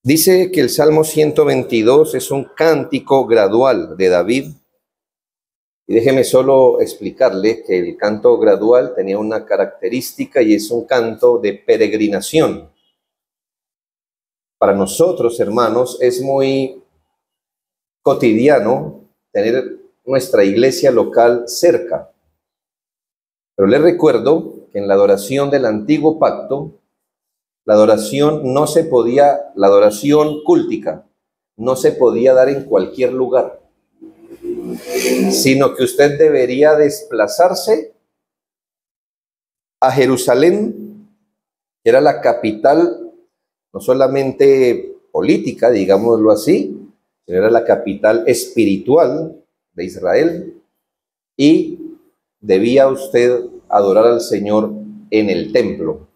Dice que el Salmo 122 es un cántico gradual de David. Y déjeme solo explicarle que el canto gradual tenía una característica y es un canto de peregrinación. Para nosotros, hermanos, es muy cotidiano tener nuestra iglesia local cerca. Pero les recuerdo que en la adoración del antiguo pacto, la adoración cúltica, no se podía dar en cualquier lugar, sino que usted debería desplazarse a Jerusalén, que era la capital, no solamente política, digámoslo así, sino era la capital espiritual de Israel, y debía usted adorar al Señor en el templo.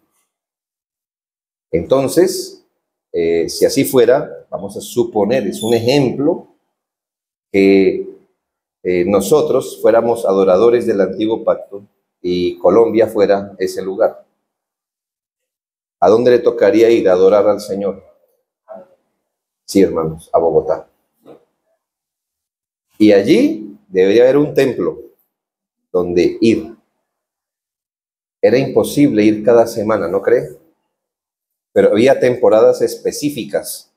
Entonces, si así fuera, vamos a suponer, es un ejemplo, que nosotros fuéramos adoradores del antiguo pacto y Colombia fuera ese lugar. ¿A dónde le tocaría ir a adorar al Señor? Sí, hermanos, a Bogotá. Y allí debería haber un templo donde ir. Era imposible ir cada semana, ¿no cree? Pero había temporadas específicas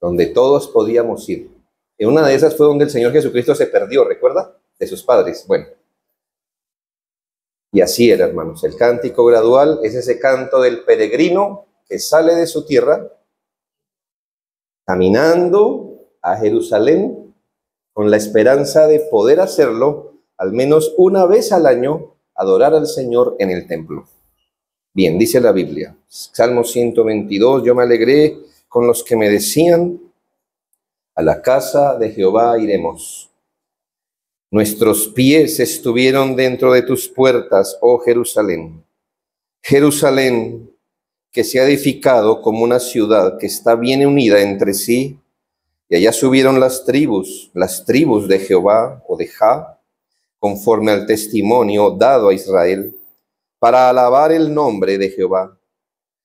donde todos podíamos ir. En una de esas fue donde el Señor Jesucristo se perdió, ¿recuerda? De sus padres. Bueno. Y así era, hermanos. El cántico gradual es ese canto del peregrino que sale de su tierra, caminando a Jerusalén, con la esperanza de poder hacerlo al menos una vez al año, adorar al Señor en el templo. Bien, dice la Biblia, Salmo 122, yo me alegré con los que me decían, a la casa de Jehová iremos. Nuestros pies estuvieron dentro de tus puertas, oh Jerusalén. Jerusalén, que se ha edificado como una ciudad que está bien unida entre sí, y allá subieron las tribus de Jehová o de Jah, conforme al testimonio dado a Israel, para alabar el nombre de Jehová.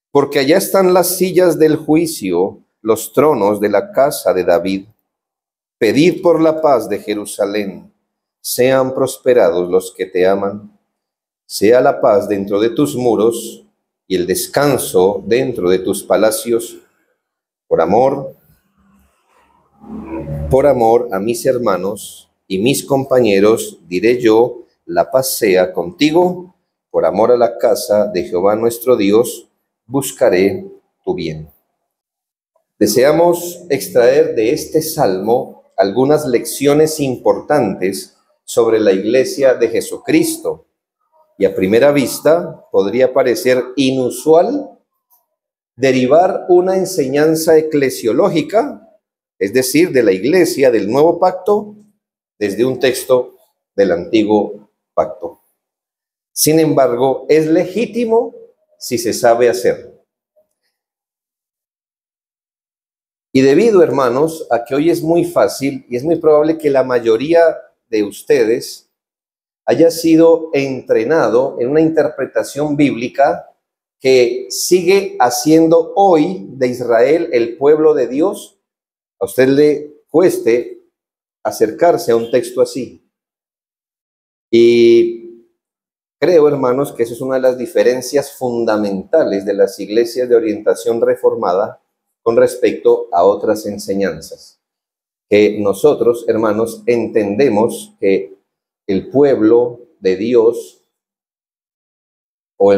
Porque allá están las sillas del juicio, los tronos de la casa de David. Pedid por la paz de Jerusalén, sean prosperados los que te aman. Sea la paz dentro de tus muros y el descanso dentro de tus palacios. Por amor a mis hermanos y mis compañeros, diré yo, la paz sea contigo. Por amor a la casa de Jehová nuestro Dios, buscaré tu bien. Deseamos extraer de este salmo algunas lecciones importantes sobre la iglesia de Jesucristo. Y a primera vista podría parecer inusual derivar una enseñanza eclesiológica, es decir, de la iglesia del nuevo pacto, desde un texto del antiguo pacto. Sin embargo, es legítimo si se sabe hacer. Y debido, hermanos, a que hoy es muy fácil y es muy probable que la mayoría de ustedes haya sido entrenado en una interpretación bíblica que sigue haciendo hoy de Israel el pueblo de Dios, a usted le cueste acercarse a un texto así. Y creo, hermanos, que esa es una de las diferencias fundamentales de las iglesias de orientación reformada con respecto a otras enseñanzas. Que nosotros, hermanos, entendemos que el pueblo de Dios,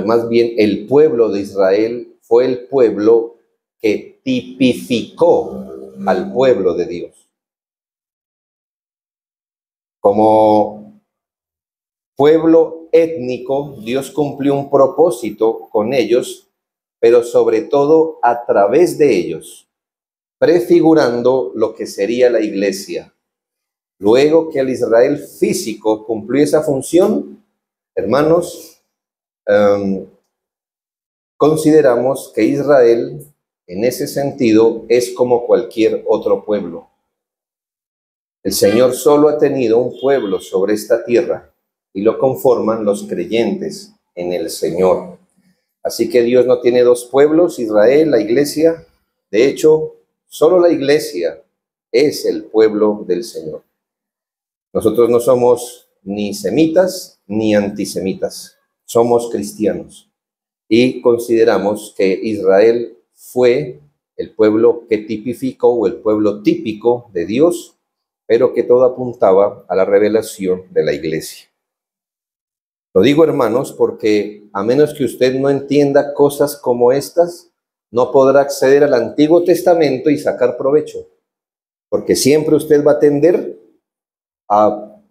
más bien el pueblo de Israel, fue el pueblo que tipificó al pueblo de Dios. Como pueblo étnico, Dios cumplió un propósito con ellos, pero sobre todo a través de ellos, prefigurando lo que sería la iglesia. Luego que el Israel físico cumplió esa función, hermanos, consideramos que Israel, en ese sentido, es como cualquier otro pueblo. El Señor solo ha tenido un pueblo sobre esta tierra y lo conforman los creyentes en el Señor. Así que Dios no tiene dos pueblos, Israel, la iglesia. De hecho, Solo la iglesia es el pueblo del Señor. Nosotros no somos ni semitas ni antisemitas, somos cristianos y consideramos que Israel fue el pueblo que tipificó o el pueblo típico de Dios, pero que todo apuntaba a la revelación de la iglesia. Lo digo, hermanos, porque a menos que usted no entienda cosas como estas, no podrá acceder al Antiguo Testamento y sacar provecho, porque siempre usted va a tender a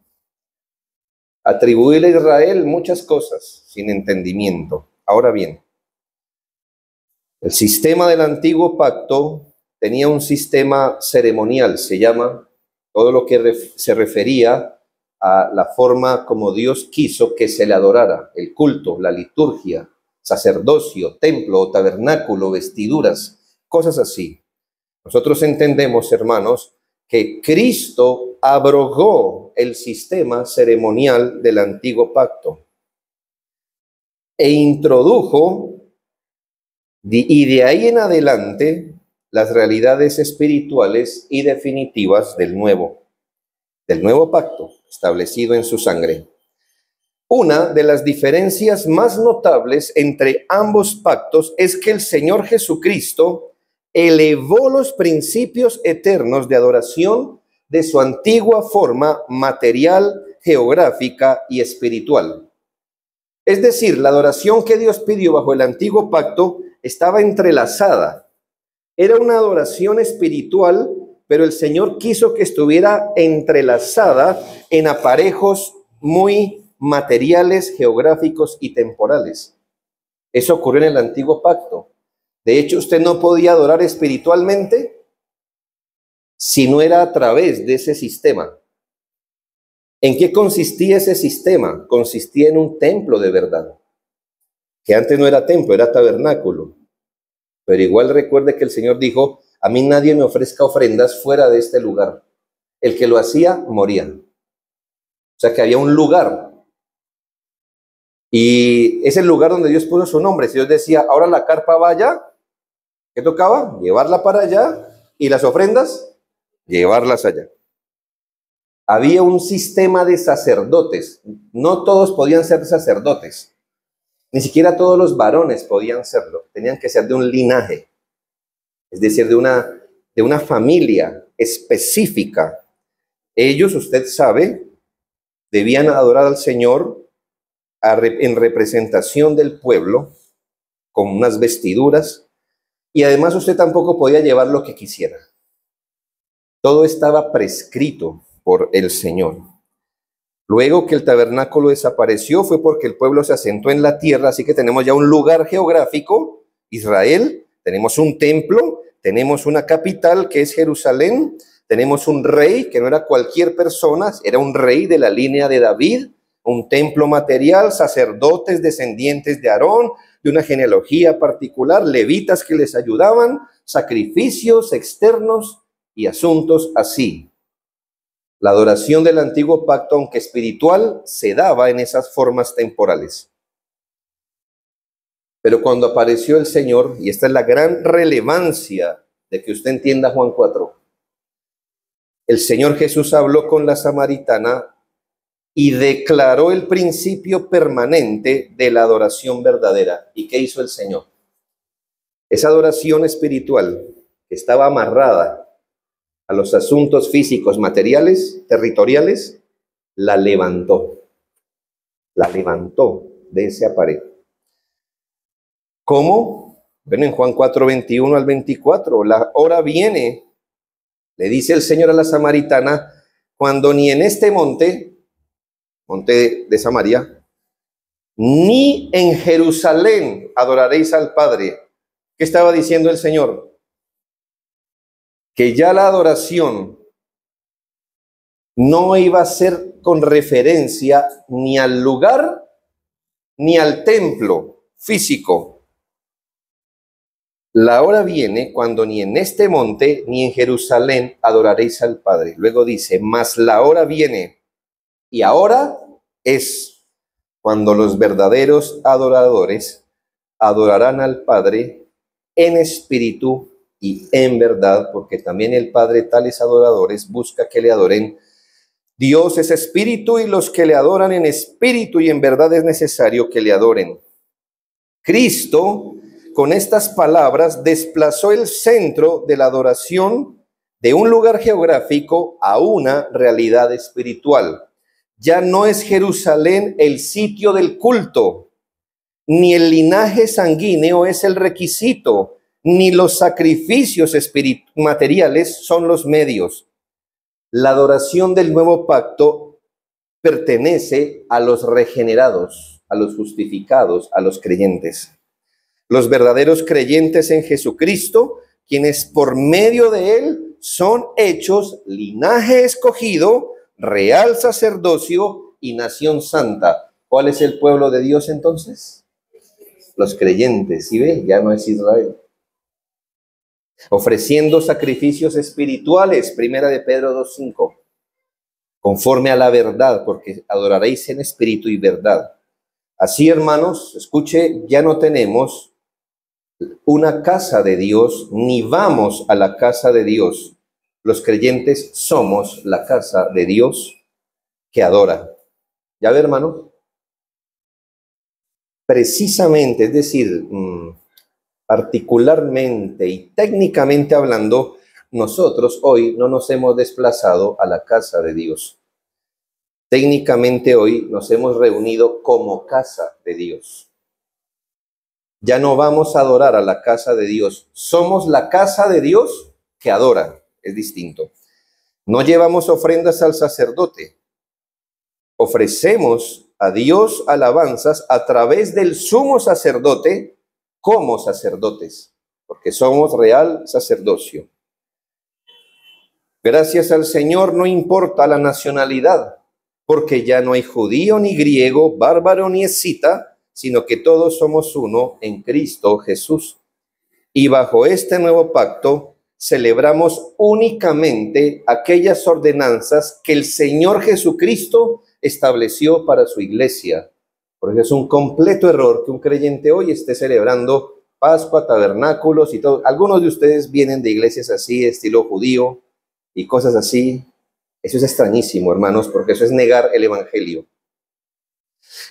atribuirle a Israel muchas cosas sin entendimiento. Ahora bien, el sistema del Antiguo Pacto tenía un sistema ceremonial, se llama, todo lo que se refería a la forma como Dios quiso que se le adorara, el culto, la liturgia, sacerdocio, templo o tabernáculo, vestiduras, cosas así. Nosotros entendemos, hermanos, que Cristo abrogó el sistema ceremonial del Antiguo Pacto e introdujo, y de ahí en adelante, las realidades espirituales y definitivas del nuevo pacto establecido en su sangre. Una de las diferencias más notables entre ambos pactos es que el Señor Jesucristo elevó los principios eternos de adoración de su antigua forma material, geográfica y espiritual. Es decir, la adoración que Dios pidió bajo el antiguo pacto estaba entrelazada. Era una adoración espiritual, pero el Señor quiso que estuviera entrelazada en aparejos muy materiales, geográficos y temporales. Eso ocurrió en el antiguo pacto. De hecho, usted no podía adorar espiritualmente si no era a través de ese sistema. ¿En qué consistía ese sistema? Consistía en un templo de verdad, que antes no era templo, era tabernáculo. Pero igual recuerde que el Señor dijo, a mí nadie me ofrezca ofrendas fuera de este lugar. El que lo hacía, moría. O sea que había un lugar. Y es el lugar donde Dios puso su nombre. Si Dios decía, ahora la carpa va allá, ¿qué tocaba? Llevarla para allá. Y las ofrendas, llevarlas allá. Había un sistema de sacerdotes. No todos podían ser sacerdotes. Ni siquiera todos los varones podían serlo. Tenían que ser de un linaje. Es decir, de una familia específica. Ellos, usted sabe, debían adorar al Señor en representación del pueblo, con unas vestiduras, y además usted tampoco podía llevar lo que quisiera. Todo estaba prescrito por el Señor. Luego que el tabernáculo desapareció fue porque el pueblo se asentó en la tierra, así que tenemos ya un lugar geográfico, Israel, tenemos un templo, tenemos una capital que es Jerusalén, tenemos un rey que no era cualquier persona, era un rey de la línea de David, un templo material, sacerdotes descendientes de Aarón, de una genealogía particular, levitas que les ayudaban, sacrificios externos y asuntos así. La adoración del antiguo pacto, aunque espiritual, se daba en esas formas temporales. Pero cuando apareció el Señor, y esta es la gran relevancia de que usted entienda Juan 4, el Señor Jesús habló con la samaritana y declaró el principio permanente de la adoración verdadera. ¿Y qué hizo el Señor? Esa adoración espiritual que estaba amarrada a los asuntos físicos, materiales, territoriales, la levantó de ese aparejo. ¿Cómo? Bueno, en Juan 4, 21 al 24, la hora viene, le dice el Señor a la samaritana, cuando ni en este monte de Samaria, ni en Jerusalén adoraréis al Padre. ¿Qué estaba diciendo el Señor? Que ya la adoración no iba a ser con referencia ni al lugar ni al templo físico. La hora viene cuando ni en este monte ni en Jerusalén adoraréis al Padre. Luego dice, mas la hora viene y ahora es cuando los verdaderos adoradores adorarán al Padre en espíritu y en verdad, porque también el Padre tales adoradores busca que le adoren. Dios es espíritu y los que le adoran en espíritu y en verdad es necesario que le adoren. Cristo, con estas palabras, desplazó el centro de la adoración de un lugar geográfico a una realidad espiritual. Ya no es Jerusalén el sitio del culto, ni el linaje sanguíneo es el requisito, ni los sacrificios materiales son los medios. La adoración del nuevo pacto pertenece a los regenerados, a los justificados, a los creyentes. Los verdaderos creyentes en Jesucristo, quienes por medio de él son hechos linaje escogido, real sacerdocio y nación santa. ¿Cuál es el pueblo de Dios entonces? Los creyentes, ¿sí ve? Ya no es Israel. Ofreciendo sacrificios espirituales, primera de Pedro 2:5, conforme a la verdad, porque adoraréis en espíritu y verdad. Así, hermanos, escuche, ya no tenemos una casa de Dios, ni vamos a la casa de Dios. Los creyentes somos la casa de Dios que adora. ¿Ya ve, hermano? Precisamente, es decir, particularmente y técnicamente hablando, nosotros hoy no nos hemos desplazado a la casa de Dios. Técnicamente hoy nos hemos reunido como casa de Dios. Ya no vamos a adorar a la casa de Dios. Somos la casa de Dios que adora. Es distinto. No llevamos ofrendas al sacerdote. Ofrecemos a Dios alabanzas a través del sumo sacerdote como sacerdotes, porque somos real sacerdocio. Gracias al Señor no importa la nacionalidad, porque ya no hay judío ni griego, bárbaro ni escita, sino que todos somos uno en Cristo Jesús. Y bajo este nuevo pacto celebramos únicamente aquellas ordenanzas que el Señor Jesucristo estableció para su iglesia. Porque es un completo error que un creyente hoy esté celebrando Pascua, tabernáculos y todo. Algunos de ustedes vienen de iglesias así, estilo judío y cosas así. Eso es extrañísimo, hermanos, porque eso es negar el evangelio.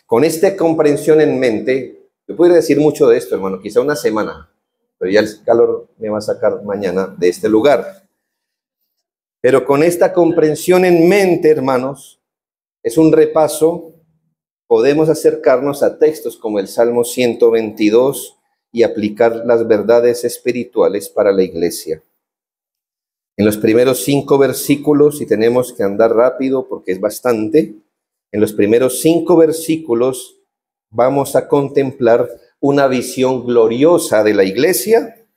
Con esta comprensión en mente, yo podría decir mucho de esto, hermano, quizá una semana, pero ya el calor me va a sacar mañana de este lugar. Pero con esta comprensión en mente, hermanos, es un repaso. Podemos acercarnos a textos como el Salmo 122 y aplicar las verdades espirituales para la iglesia. En los primeros 5 versículos, y tenemos que andar rápido porque es bastante, en los primeros 5 versículos vamos a contemplar una visión gloriosa de la iglesia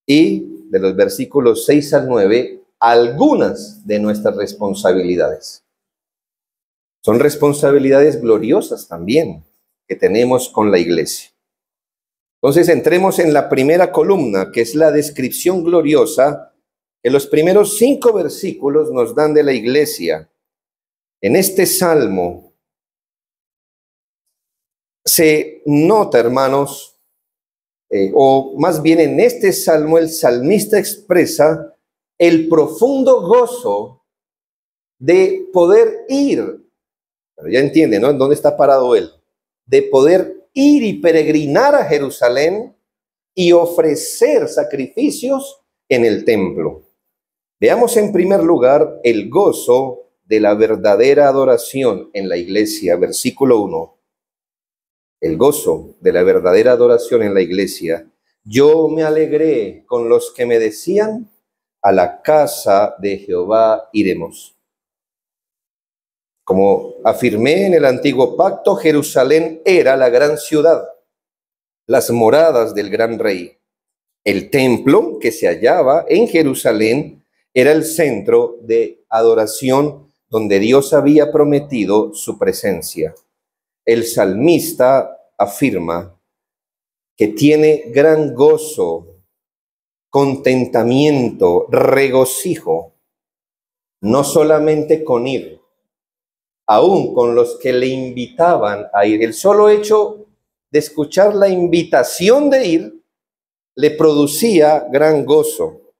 y de los versículos 6 al 9, algunas de nuestras responsabilidades. Son responsabilidades gloriosas también que tenemos con la iglesia. Entonces entremos en la primera columna, que es la descripción gloriosa que los primeros 5 versículos nos dan de la iglesia. En este salmo se nota, hermanos, o más bien en este salmo el salmista expresa el profundo gozo de poder ir. Pero ya entiende, ¿no? ¿Dónde está parado él? De poder ir y peregrinar a Jerusalén y ofrecer sacrificios en el templo. Veamos en primer lugar el gozo de la verdadera adoración en la iglesia. Versículo 1. El gozo de la verdadera adoración en la iglesia. Yo me alegré con los que me decían, a la casa de Jehová iremos. Como afirmé en el antiguo pacto, Jerusalén era la gran ciudad, las moradas del gran rey. El templo que se hallaba en Jerusalén era el centro de adoración donde Dios había prometido su presencia. El salmista afirma que tiene gran gozo, contentamiento, regocijo, no solamente con ir, aún con los que le invitaban a ir. El solo hecho de escuchar la invitación de ir le producía gran gozo.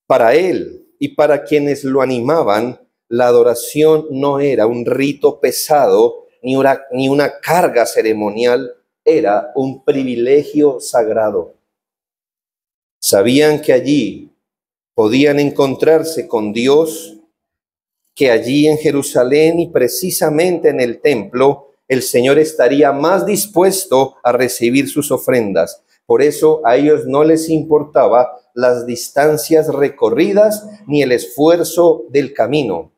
Para él y para quienes lo animaban, la adoración no era un rito pesado ni una carga ceremonial, era un privilegio sagrado. Sabían que allí podían encontrarse con Dios, que allí en Jerusalén y precisamente en el templo, el Señor estaría más dispuesto a recibir sus ofrendas. Por eso a ellos no les importaba las distancias recorridas ni el esfuerzo del camino,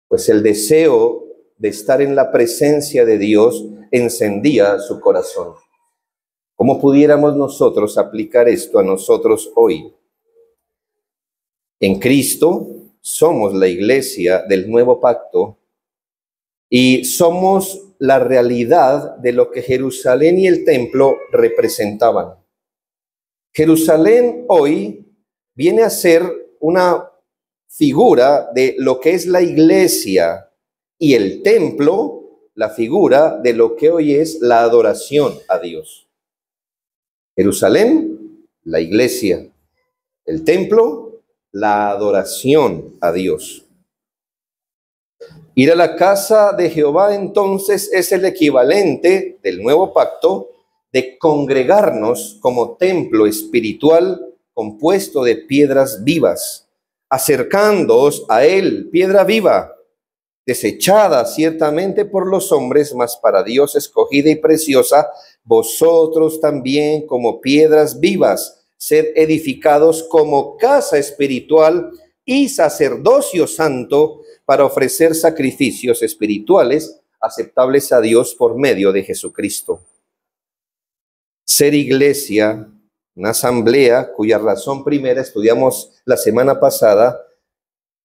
pues el deseo de estar en la presencia de Dios encendía su corazón. ¿Cómo pudiéramos nosotros aplicar esto a nosotros hoy? En Cristo somos la iglesia del nuevo pacto y somos la realidad de lo que Jerusalén y el templo representaban. Jerusalén hoy viene a ser una figura de lo que es la iglesia y el templo, la figura de lo que hoy es la adoración a Dios. Jerusalén, la iglesia, el templo, la adoración a Dios. Ir a la casa de Jehová entonces es el equivalente del nuevo pacto de congregarnos como templo espiritual compuesto de piedras vivas, acercándoos a él, piedra viva, desechada ciertamente por los hombres, mas para Dios escogida y preciosa, vosotros también como piedras vivas, sed edificados como casa espiritual y sacerdocio santo para ofrecer sacrificios espirituales aceptables a Dios por medio de Jesucristo. Ser iglesia, una asamblea cuya razón primera estudiamos la semana pasada,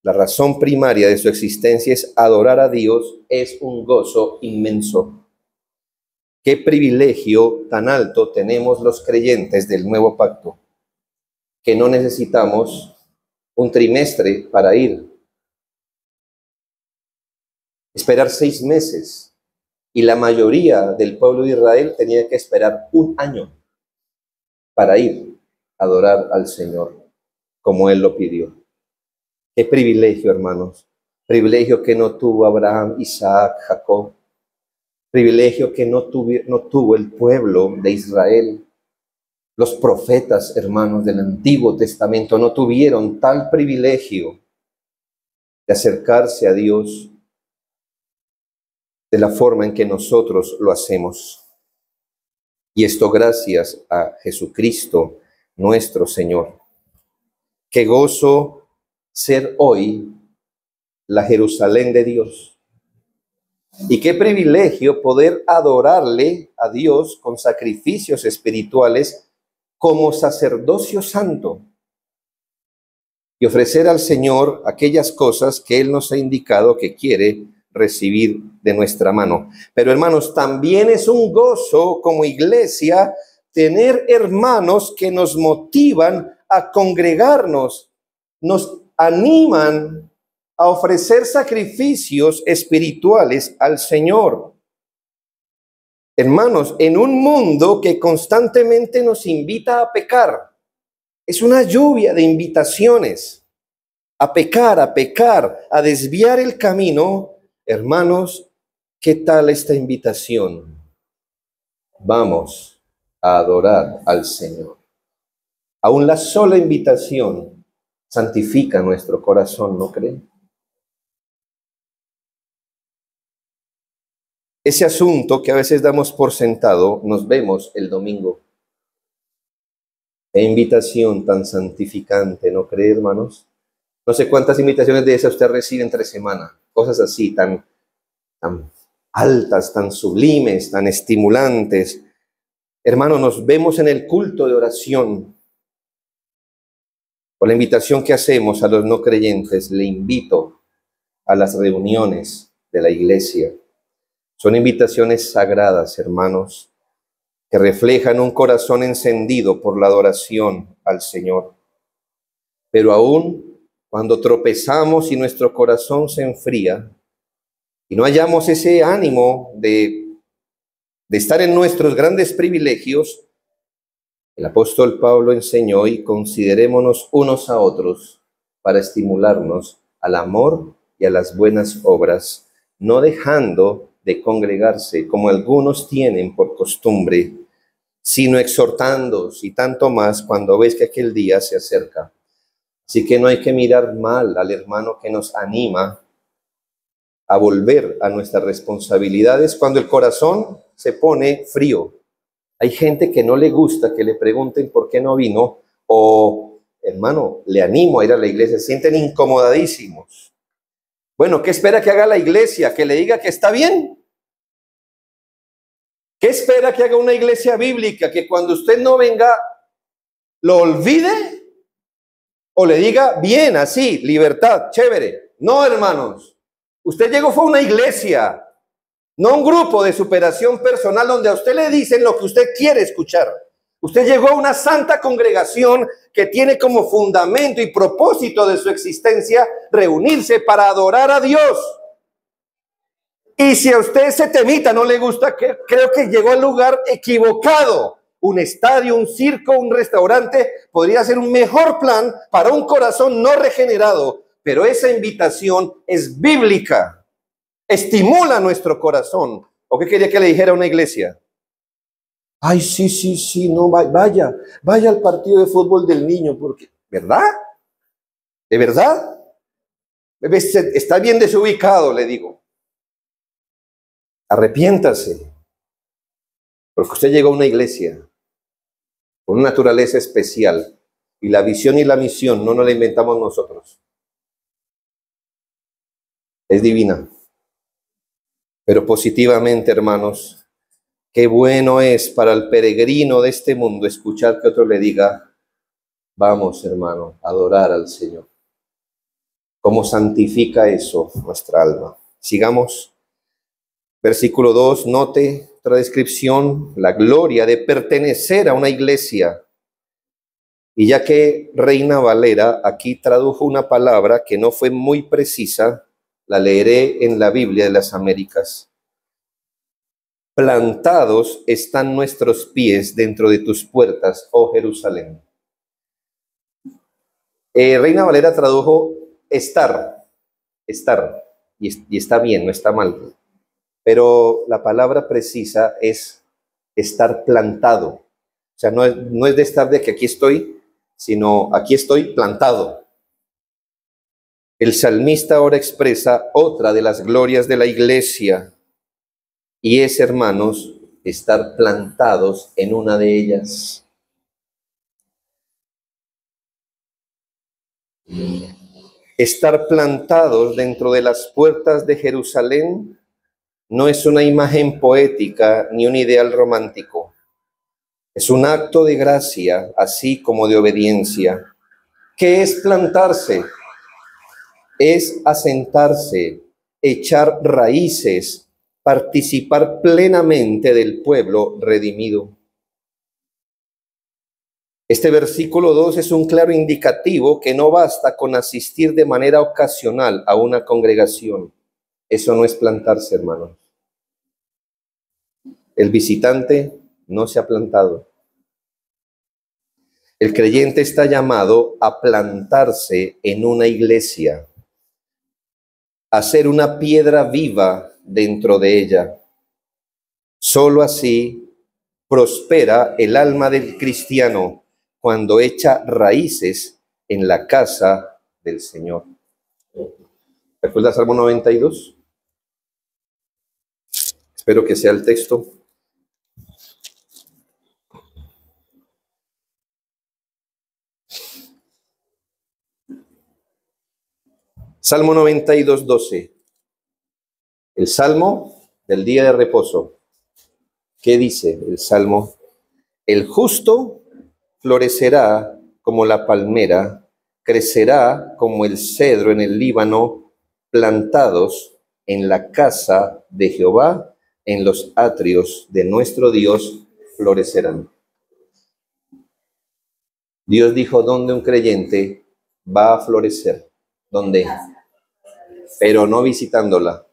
la razón primaria de su existencia es adorar a Dios, es un gozo inmenso. Qué privilegio tan alto tenemos los creyentes del nuevo pacto, que no necesitamos un trimestre para ir, esperar 6 meses, y la mayoría del pueblo de Israel tenía que esperar 1 año para ir a adorar al Señor como Él lo pidió. Qué privilegio, hermanos, privilegio que no tuvo Abraham, Isaac, Jacob, privilegio que no tuvo el pueblo de Israel. Los profetas, hermanos, del Antiguo Testamento no tuvieron tal privilegio de acercarse a Dios de la forma en que nosotros lo hacemos. Y esto gracias a Jesucristo, nuestro Señor. Qué gozo ser hoy la Jerusalén de Dios. Y qué privilegio poder adorarle a Dios con sacrificios espirituales como sacerdocio santo y ofrecer al Señor aquellas cosas que Él nos ha indicado que quiere recibir de nuestra mano. Pero hermanos, también es un gozo como iglesia tener hermanos que nos motivan a congregarnos, nos animan a ofrecer sacrificios espirituales al Señor. Hermanos, en un mundo que constantemente nos invita a pecar, es una lluvia de invitaciones a pecar, a desviar el camino. Hermanos, ¿qué tal esta invitación? Vamos a adorar al Señor. Aún la sola invitación santifica nuestro corazón, ¿no creen? Ese asunto que a veces damos por sentado, nos vemos el domingo. Qué invitación tan santificante, ¿no cree, hermanos? No sé cuántas invitaciones de esas usted recibe entre semana. Cosas así, tan altas, tan sublimes, tan estimulantes. Hermanos, nos vemos en el culto de oración. Con la invitación que hacemos a los no creyentes, le invito a las reuniones de la iglesia. Son invitaciones sagradas, hermanos, que reflejan un corazón encendido por la adoración al Señor. Pero aún cuando tropezamos y nuestro corazón se enfría y no hallamos ese ánimo de estar en nuestros grandes privilegios, El apóstol Pablo enseñó y considerémonos unos a otros para estimularnos al amor y a las buenas obras, no dejando de congregarse como algunos tienen por costumbre, sino exhortándoos y tanto más cuando ves que aquel día se acerca. Así que no hay que mirar mal al hermano que nos anima a volver a nuestras responsabilidades cuando el corazón se pone frío. Hay gente que no le gusta que le pregunten por qué no vino o, hermano, le animo a ir a la iglesia, se sienten incomodadísimos. Bueno, ¿qué espera que haga la iglesia? ¿Que le diga que está bien? ¿Qué espera que haga una iglesia bíblica? ¿Que cuando usted no venga lo olvide? ¿O le diga, bien, así, libertad, chévere? No, hermanos. Usted llegó fue a una iglesia, no un grupo de superación personal donde a usted le dicen lo que usted quiere escuchar. Usted llegó a una santa congregación que tiene como fundamento y propósito de su existencia reunirse para adorar a Dios. Y si a usted ese temita no le gusta, creo que llegó al lugar equivocado. Un estadio, un circo, un restaurante podría ser un mejor plan para un corazón no regenerado, pero esa invitación es bíblica. Estimula nuestro corazón. ¿O qué quería que le dijera a una iglesia? Ay, sí, no, vaya al partido de fútbol del niño, porque, ¿verdad? ¿De verdad? Está bien desubicado, le digo. Arrepiéntase, porque usted llegó a una iglesia con una naturaleza especial y la visión y la misión no nos la inventamos nosotros. Es divina. Pero positivamente, hermanos, qué bueno es para el peregrino de este mundo escuchar que otro le diga, vamos, hermano, a adorar al Señor. ¿Cómo santifica eso nuestra alma? Sigamos. Versículo 2, note otra descripción, la gloria de pertenecer a una iglesia. Y ya que Reina Valera aquí tradujo una palabra que no fue muy precisa, la leeré en la Biblia de las Américas. Plantados están nuestros pies dentro de tus puertas, oh Jerusalén. Reina Valera tradujo estar, y está bien, no está mal. Pero la palabra precisa es estar plantado. O sea, no es de estar de que aquí estoy, sino aquí estoy plantado. El salmista ahora expresa otra de las glorias de la iglesia, y es, hermanos, estar plantados en una de ellas. Estar plantados dentro de las puertas de Jerusalén no es una imagen poética ni un ideal romántico. Es un acto de gracia, así como de obediencia. ¿Qué es plantarse? Es asentarse, echar raíces, participar plenamente del pueblo redimido. Este versículo 2 es un claro indicativo que no basta con asistir de manera ocasional a una congregación. Eso no es plantarse, hermanos. El visitante no se ha plantado. El creyente está llamado a plantarse en una iglesia, a ser una piedra viva dentro de ella. Solo así prospera el alma del cristiano cuando echa raíces en la casa del Señor. ¿Recuerda Salmo 92? Espero que sea el texto. Salmo 92, 12. El salmo del día de reposo. ¿Qué dice el salmo? El justo florecerá como la palmera, crecerá como el cedro en el Líbano, plantados en la casa de Jehová, en los atrios de nuestro Dios florecerán. Dios dijo dónde un creyente va a florecer. ¿Dónde? Pero no visitándola,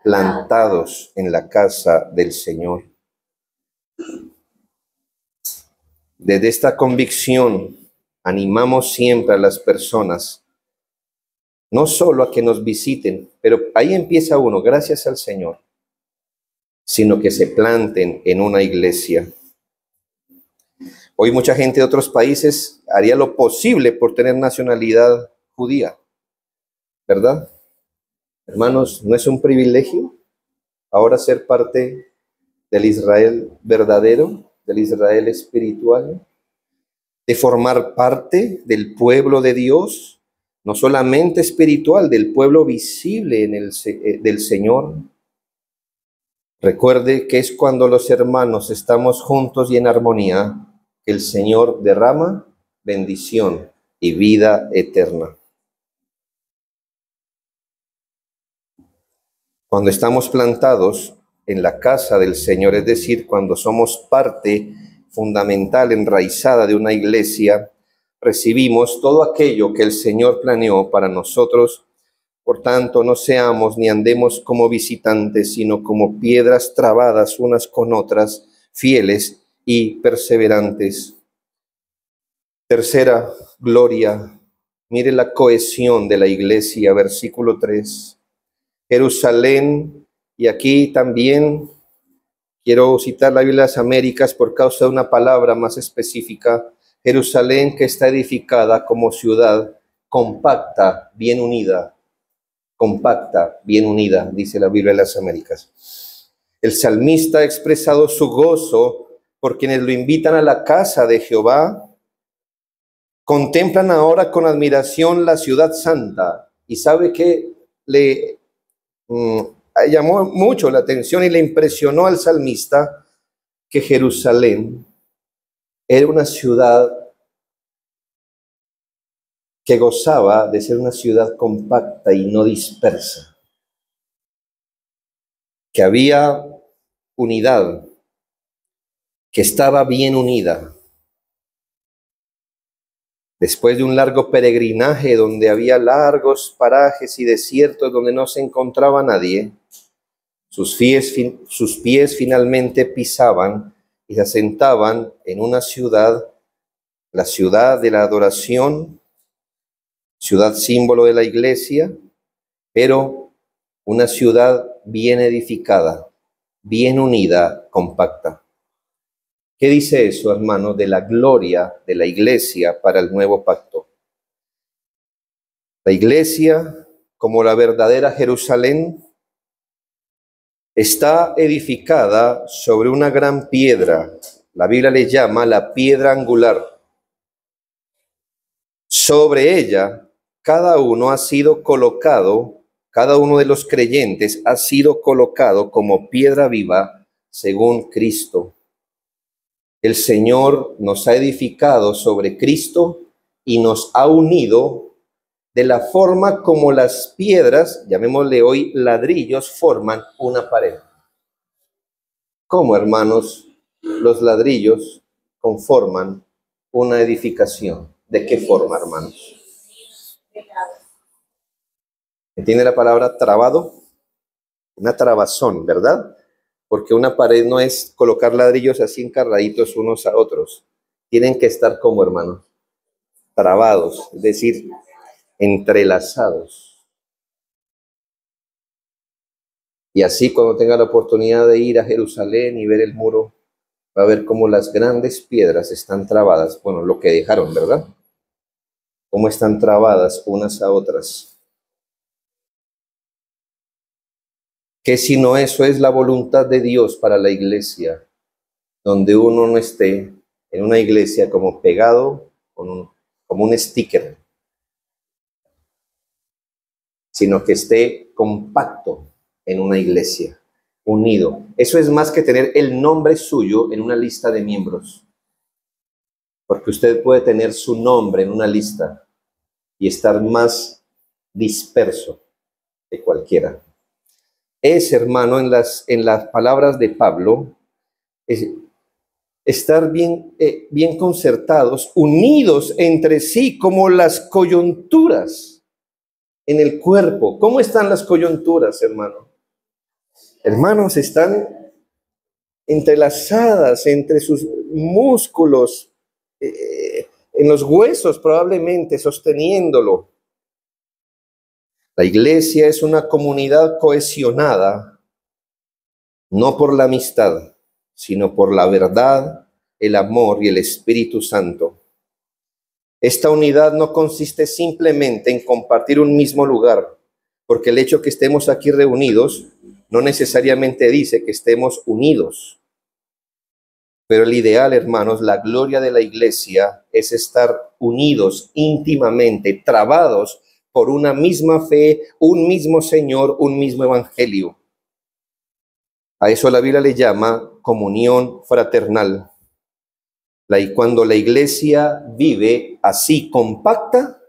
plantados en la casa del Señor. Desde esta convicción animamos siempre a las personas, no solo a que nos visiten, pero ahí empieza uno, gracias al Señor, sino que se planten en una iglesia. Hoy mucha gente de otros países haría lo posible por tener nacionalidad judía, ¿verdad? Hermanos, ¿no es un privilegio ahora ser parte del Israel verdadero, del Israel espiritual, de formar parte del pueblo de Dios, no solamente espiritual, del pueblo visible del Señor? Recuerde que es cuando los hermanos estamos juntos y en armonía que el Señor derrama bendición y vida eterna. Cuando estamos plantados en la casa del Señor, es decir, cuando somos parte fundamental, enraizada de una iglesia, recibimos todo aquello que el Señor planeó para nosotros. Por tanto, no seamos ni andemos como visitantes, sino como piedras trabadas unas con otras, fieles y perseverantes. Tercera gloria, mire la cohesión de la iglesia, versículo 3. Jerusalén, y aquí también quiero citar la Biblia de las Américas por causa de una palabra más específica. Jerusalén, que está edificada como ciudad compacta, bien unida. Compacta, bien unida, dice la Biblia de las Américas. El salmista ha expresado su gozo por quienes lo invitan a la casa de Jehová. Contemplan ahora con admiración la ciudad santa. Y sabe que le llamó mucho la atención y le impresionó al salmista que Jerusalén era una ciudad que gozaba de ser una ciudad compacta y no dispersa, que había unidad, que estaba bien unida. Después de un largo peregrinaje donde había largos parajes y desiertos donde no se encontraba nadie, sus pies finalmente pisaban y se asentaban en una ciudad, la ciudad de la adoración, ciudad símbolo de la iglesia, pero una ciudad bien edificada, bien unida, compacta. ¿Qué dice eso, hermano, de la gloria de la iglesia para el nuevo pacto? La iglesia, como la verdadera Jerusalén, está edificada sobre una gran piedra. La Biblia le llama la piedra angular. Sobre ella, cada uno ha sido colocado, cada uno de los creyentes ha sido colocado como piedra viva según Cristo. El Señor nos ha edificado sobre Cristo y nos ha unido de la forma como las piedras, llamémosle hoy ladrillos, forman una pared. ¿Cómo, hermanos, los ladrillos conforman una edificación? ¿De qué forma, hermanos? ¿Entiende la palabra trabado? Una trabazón, ¿verdad? Porque una pared no es colocar ladrillos así encarraditos unos a otros. Tienen que estar como, hermanos, trabados, es decir, entrelazados. Y así cuando tenga la oportunidad de ir a Jerusalén y ver el muro, va a ver cómo las grandes piedras están trabadas. Bueno, lo que dejaron, ¿verdad? Cómo están trabadas unas a otras. Que si no eso es la voluntad de Dios para la iglesia, donde uno no esté en una iglesia como pegado como un sticker, sino que esté compacto en una iglesia, unido. Eso es más que tener el nombre suyo en una lista de miembros, porque usted puede tener su nombre en una lista y estar más disperso que cualquiera. Es, hermano, en las palabras de Pablo, es estar bien concertados, unidos entre sí, como las coyunturas en el cuerpo. ¿Cómo están las coyunturas, hermano? Hermanos, están entrelazadas entre sus músculos, en los huesos probablemente, sosteniéndolo. La iglesia es una comunidad cohesionada, no por la amistad, sino por la verdad, el amor y el Espíritu Santo. Esta unidad no consiste simplemente en compartir un mismo lugar, porque el hecho que estemos aquí reunidos no necesariamente dice que estemos unidos. Pero el ideal, hermanos, la gloria de la iglesia es estar unidos íntimamente, trabados por una misma fe, un mismo Señor, un mismo evangelio. A eso la Biblia le llama comunión fraternal. Cuando la iglesia vive así compacta,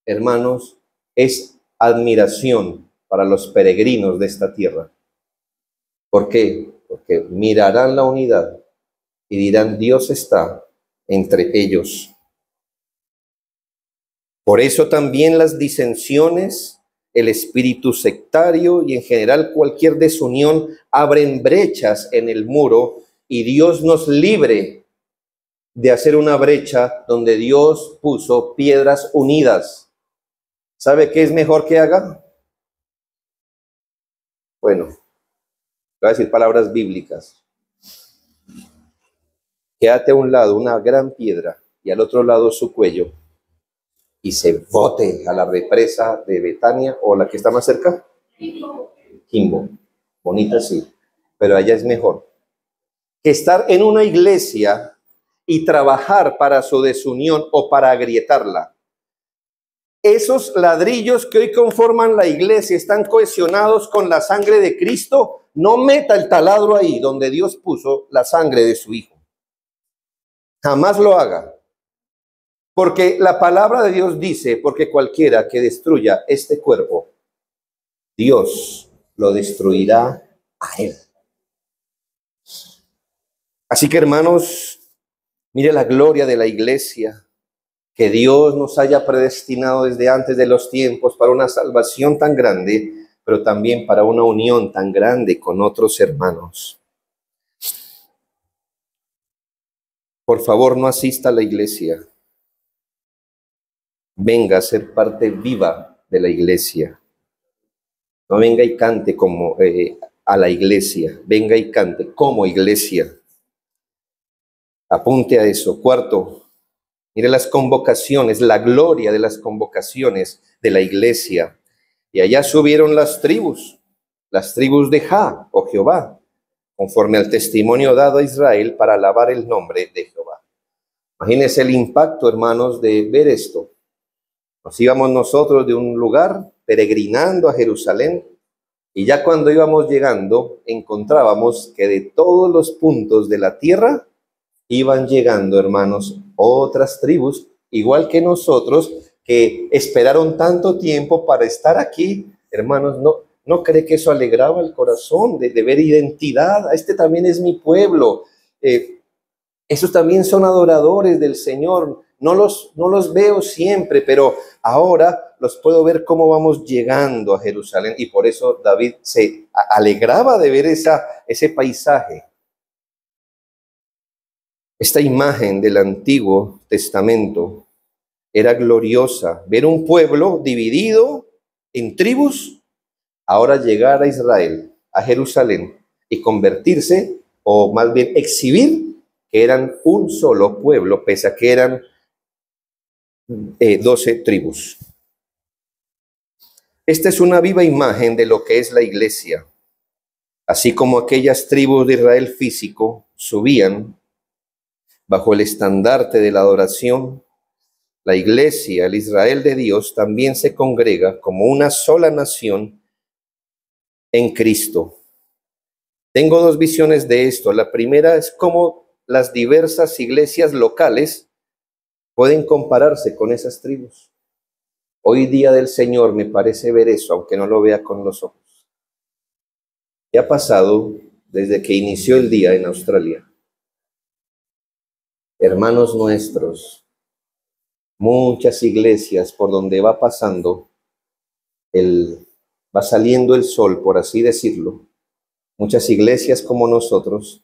hermanos, es admiración para los peregrinos de esta tierra. ¿Por qué? Porque mirarán la unidad y dirán, Dios está entre ellos. Por eso también las disensiones, el espíritu sectario y en general cualquier desunión abren brechas en el muro, y Dios nos libre de hacer una brecha donde Dios puso piedras unidas. ¿Sabe qué es mejor que haga? Bueno, voy a decir palabras bíblicas. Quédate a un lado una gran piedra y al otro lado su cuello, y se bote a la represa de Betania, o la que está más cerca, Quimbo. Bonita, sí, pero allá es mejor que estar en una iglesia y trabajar para su desunión o para agrietarla. Esos ladrillos que hoy conforman la iglesia están cohesionados con la sangre de Cristo. No meta el taladro ahí donde Dios puso la sangre de su Hijo. Jamás lo haga. Porque la palabra de Dios dice, porque cualquiera que destruya este cuerpo, Dios lo destruirá a él. Así que, hermanos, mire la gloria de la iglesia, que Dios nos haya predestinado desde antes de los tiempos para una salvación tan grande, pero también para una unión tan grande con otros hermanos. Por favor, no asista a la iglesia. Venga a ser parte viva de la iglesia. No venga y cante como a la iglesia, venga y cante como iglesia. Apunte a eso. Cuarto, mire las convocaciones, la gloria de las convocaciones de la iglesia. Y allá subieron las tribus de Jah o Jehová, conforme al testimonio dado a Israel para alabar el nombre de Jehová. Imagínense el impacto, hermanos, de ver esto. Nos íbamos nosotros de un lugar peregrinando a Jerusalén, y ya cuando íbamos llegando encontrábamos que de todos los puntos de la tierra iban llegando, hermanos, otras tribus, igual que nosotros, que esperaron tanto tiempo para estar aquí. Hermanos, ¿no cree que eso alegraba el corazón de ver identidad? Este también es mi pueblo. Esos también son adoradores del Señor. No los veo siempre, pero ahora los puedo ver cómo vamos llegando a Jerusalén. Y por eso David se alegraba de ver ese paisaje. Esta imagen del Antiguo Testamento era gloriosa. Ver un pueblo dividido en tribus, ahora llegar a Israel, a Jerusalén, y convertirse, o más bien exhibir, que eran un solo pueblo, pese a que eran 12 tribus. Esta es una viva imagen de lo que es la iglesia. Así como aquellas tribus de Israel físico subían bajo el estandarte de la adoración, la iglesia, el Israel de Dios, también se congrega como una sola nación en Cristo. Tengo dos visiones de esto. La primera es cómo las diversas iglesias locales pueden compararse con esas tribus. Hoy día del Señor me parece ver eso, aunque no lo vea con los ojos. ¿Qué ha pasado desde que inició el día en Australia? Hermanos nuestros, muchas iglesias por donde va pasando, va saliendo el sol, por así decirlo. Muchas iglesias como nosotros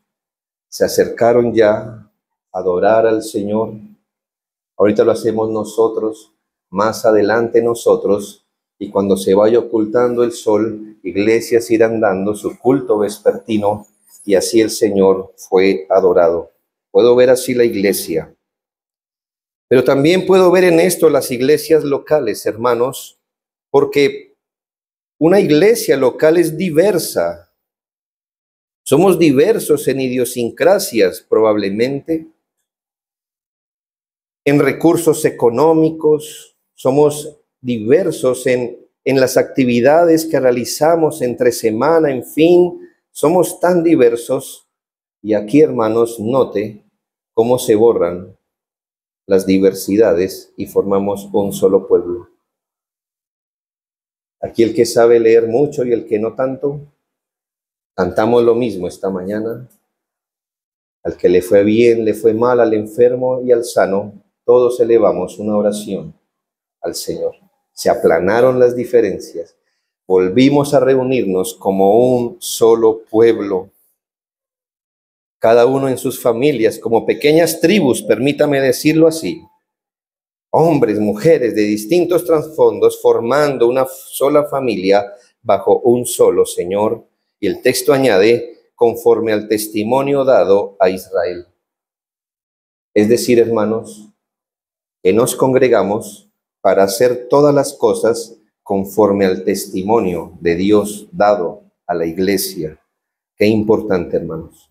se acercaron ya a adorar al Señor, Ahorita lo hacemos nosotros, más adelante nosotros, y cuando se vaya ocultando el sol, iglesias irán dando su culto vespertino, y así el Señor fue adorado. Puedo ver así la iglesia. Pero también puedo ver en esto las iglesias locales, hermanos, porque una iglesia local es diversa. Somos diversos en idiosincrasias, probablemente, en recursos económicos, somos diversos en las actividades que realizamos entre semana, en fin, somos tan diversos. Y aquí, hermanos, note cómo se borran las diversidades y formamos un solo pueblo. Aquí el que sabe leer mucho y el que no tanto, cantamos lo mismo esta mañana. Al que le fue bien, le fue mal, al enfermo y al sano, todos elevamos una oración al Señor. Se aplanaron las diferencias. Volvimos a reunirnos como un solo pueblo. Cada uno en sus familias, como pequeñas tribus, permítame decirlo así. Hombres, mujeres de distintos trasfondos formando una sola familia bajo un solo Señor. Y el texto añade, conforme al testimonio dado a Israel. Es decir, hermanos, que nos congregamos para hacer todas las cosas conforme al testimonio de Dios dado a la iglesia. Qué importante, hermanos.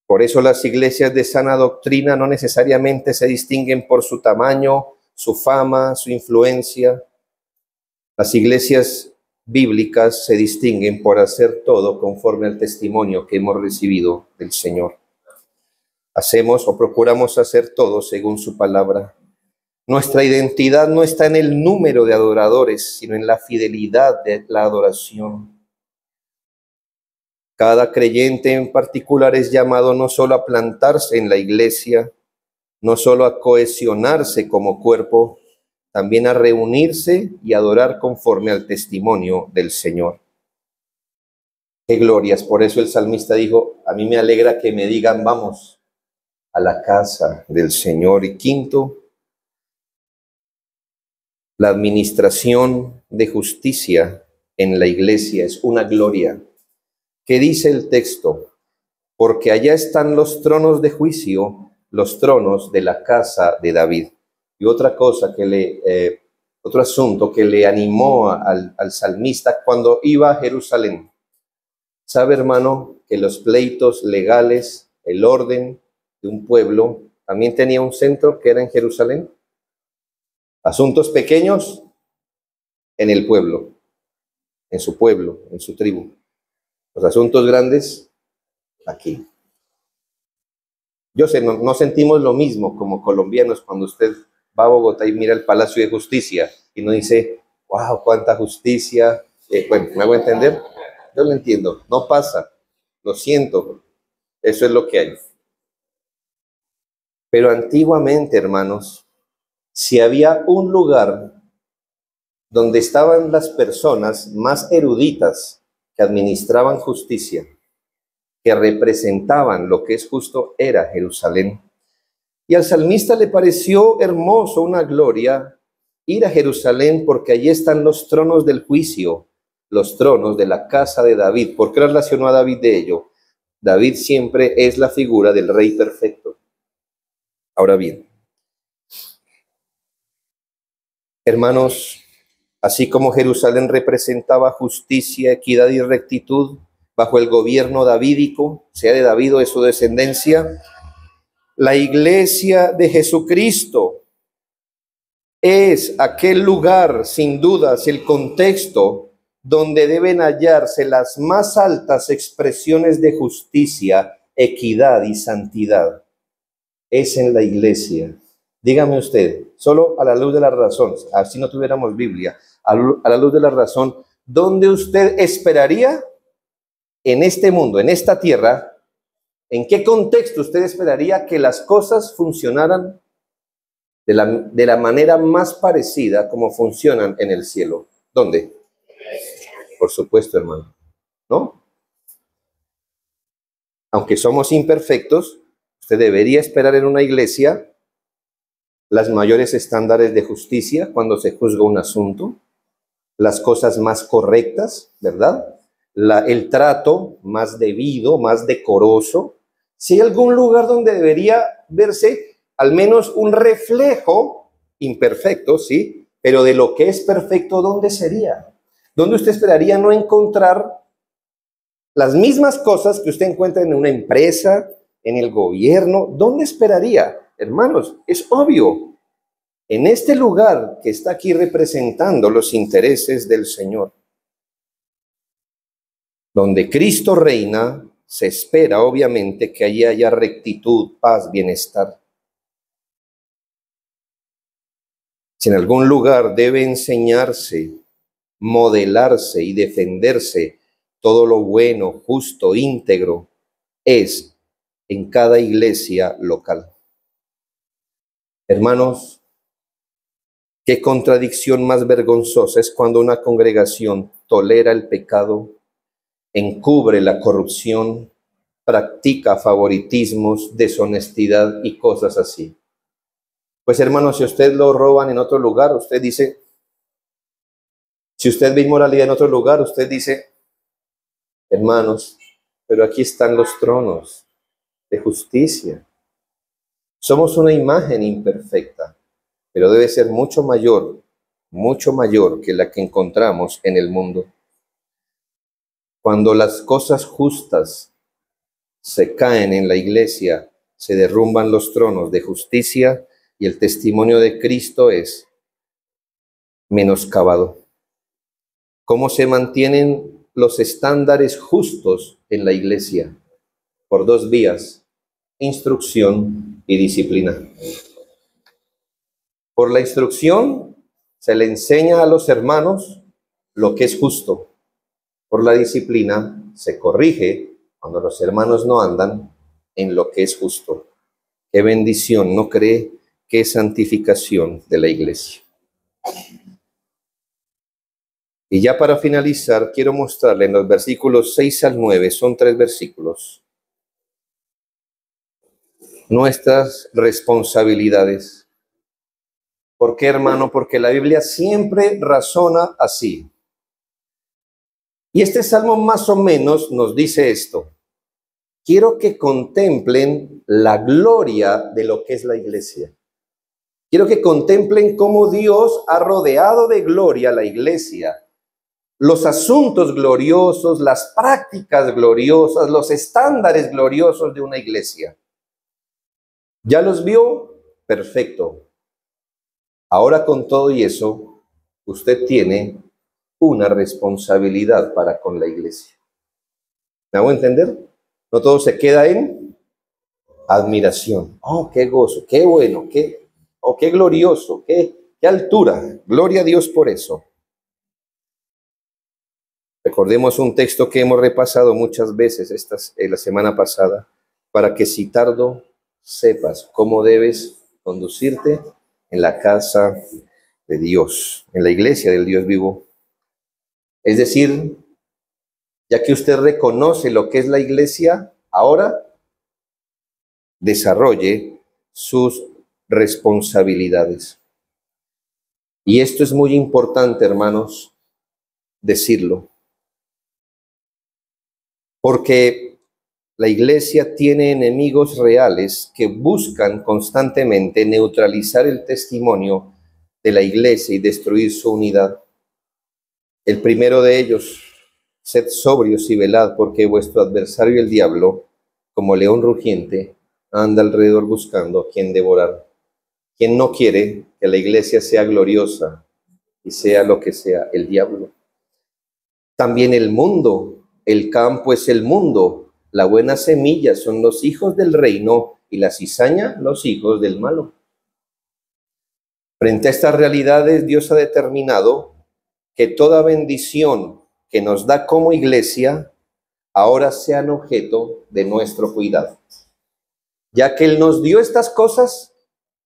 Por eso las iglesias de sana doctrina no necesariamente se distinguen por su tamaño, su fama, su influencia. Las iglesias bíblicas se distinguen por hacer todo conforme al testimonio que hemos recibido del Señor. Hacemos o procuramos hacer todo según su palabra. Nuestra identidad no está en el número de adoradores, sino en la fidelidad de la adoración. Cada creyente en particular es llamado no solo a plantarse en la iglesia, no solo a cohesionarse como cuerpo, también a reunirse y adorar conforme al testimonio del Señor. ¡Qué glorias! Por eso el salmista dijo, a mí me alegra que me digan, vamos a la casa del Señor. Y quinto, la administración de justicia en la iglesia es una gloria. ¿Qué dice el texto? Porque allá están los tronos de juicio, los tronos de la casa de David. Y otra cosa otro asunto que le animó al salmista cuando iba a Jerusalén. ¿Sabe, hermano, que los pleitos legales, el orden de un pueblo, también tenía un centro que era en Jerusalén? Asuntos pequeños en el pueblo, en su tribu. Los asuntos grandes aquí. Yo sé, no sentimos lo mismo como colombianos cuando usted va a Bogotá y mira el Palacio de Justicia y no dice, wow, cuánta justicia. Bueno, ¿me hago entender? Yo lo entiendo, no pasa, lo siento, eso es lo que hay. Pero antiguamente, hermanos, si había un lugar donde estaban las personas más eruditas que administraban justicia, que representaban lo que es justo, era Jerusalén. Y al salmista le pareció hermoso, una gloria, ir a Jerusalén porque allí están los tronos del juicio, los tronos de la casa de David. ¿Por qué relacionó a David de ello? David siempre es la figura del rey perfecto. Ahora bien, hermanos, así como Jerusalén representaba justicia, equidad y rectitud bajo el gobierno davídico, sea de David o de su descendencia, la iglesia de Jesucristo es aquel lugar, sin dudas, el contexto donde deben hallarse las más altas expresiones de justicia, equidad y santidad. Es en la iglesia. Dígame usted, solo a la luz de la razón, así no tuviéramos Biblia, a la luz de la razón, ¿dónde usted esperaría en este mundo, en esta tierra? ¿En qué contexto usted esperaría que las cosas funcionaran de la manera más parecida como funcionan en el cielo? ¿Dónde? Por supuesto, hermano, ¿no? Aunque somos imperfectos, usted debería esperar en una iglesia las mayores estándares de justicia cuando se juzga un asunto, las cosas más correctas, ¿verdad? El trato más debido, más decoroso. Si hay algún lugar donde debería verse al menos un reflejo imperfecto, sí, pero de lo que es perfecto, ¿dónde sería? ¿Dónde usted esperaría no encontrar las mismas cosas que usted encuentra en una empresa, en el gobierno? ¿Dónde esperaría? Hermanos, es obvio. En este lugar que está aquí representando los intereses del Señor, donde Cristo reina, se espera obviamente que allí haya rectitud, paz, bienestar. Si en algún lugar debe enseñarse, modelarse y defenderse todo lo bueno, justo, íntegro, es en cada iglesia local. Hermanos, qué contradicción más vergonzosa es cuando una congregación tolera el pecado, encubre la corrupción, practica favoritismos, deshonestidad y cosas así. Pues hermanos, si usted lo roban en otro lugar, usted dice, si usted ve inmoralidad en otro lugar, usted dice, hermanos, pero aquí están los tronos de justicia. Somos una imagen imperfecta, pero debe ser mucho mayor que la que encontramos en el mundo. Cuando las cosas justas se caen en la iglesia, se derrumban los tronos de justicia y el testimonio de Cristo es menoscabado. ¿Cómo se mantienen los estándares justos en la iglesia? Por dos vías: instrucción y disciplina. Por la instrucción se le enseña a los hermanos lo que es justo. Por la disciplina se corrige cuando los hermanos no andan en lo que es justo. Qué bendición, ¿no cree? Qué santificación de la iglesia. Y ya para finalizar, quiero mostrarle en los versículos 6 al 9, son 3 versículos, nuestras responsabilidades. ¿Por qué, hermano? Porque la Biblia siempre razona así. Y este salmo más o menos nos dice esto: quiero que contemplen la gloria de lo que es la iglesia. Quiero que contemplen cómo Dios ha rodeado de gloria a la iglesia. Los asuntos gloriosos, las prácticas gloriosas, los estándares gloriosos de una iglesia. ¿Ya los vio? Perfecto. Ahora con todo y eso, usted tiene una responsabilidad para con la iglesia. ¿Me hago entender? No todo se queda en admiración. Oh, qué gozo, qué bueno, qué glorioso, qué altura. Gloria a Dios por eso. Recordemos un texto que hemos repasado muchas veces la semana pasada, para que si tardo sepas cómo debes conducirte en la casa de Dios, en la iglesia del Dios vivo. Es decir, ya que usted reconoce lo que es la iglesia, ahora desarrolle sus responsabilidades. Y esto es muy importante, hermanos, decirlo. Porque la iglesia tiene enemigos reales que buscan constantemente neutralizar el testimonio de la iglesia y destruir su unidad. El primero de ellos: sed sobrios y velad, porque vuestro adversario el diablo, como león rugiente, anda alrededor buscando a quien devorar. ¿Quién no quiere que la iglesia sea gloriosa y sea lo que sea? El diablo. También el mundo. El campo es el mundo, la buena semilla son los hijos del reino y la cizaña los hijos del malo. Frente a estas realidades, Dios ha determinado que toda bendición que nos da como iglesia ahora sean objeto de nuestro cuidado. Ya que Él nos dio estas cosas,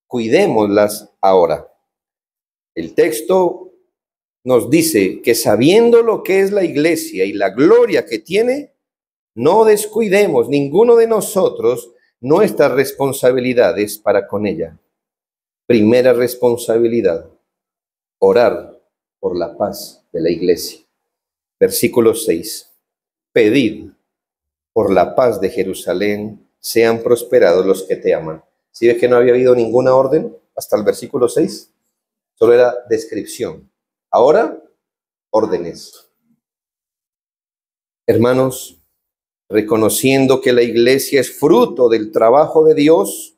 cuidémoslas ahora. El texto nos dice que sabiendo lo que es la iglesia y la gloria que tiene, no descuidemos ninguno de nosotros nuestras responsabilidades para con ella. Primera responsabilidad, orar por la paz de la iglesia. Versículo 6. Pedid por la paz de Jerusalén, sean prosperados los que te aman. ¿Sí ves que no había habido ninguna orden hasta el versículo 6? Solo era descripción. Ahora, órdenes. Hermanos, reconociendo que la iglesia es fruto del trabajo de Dios,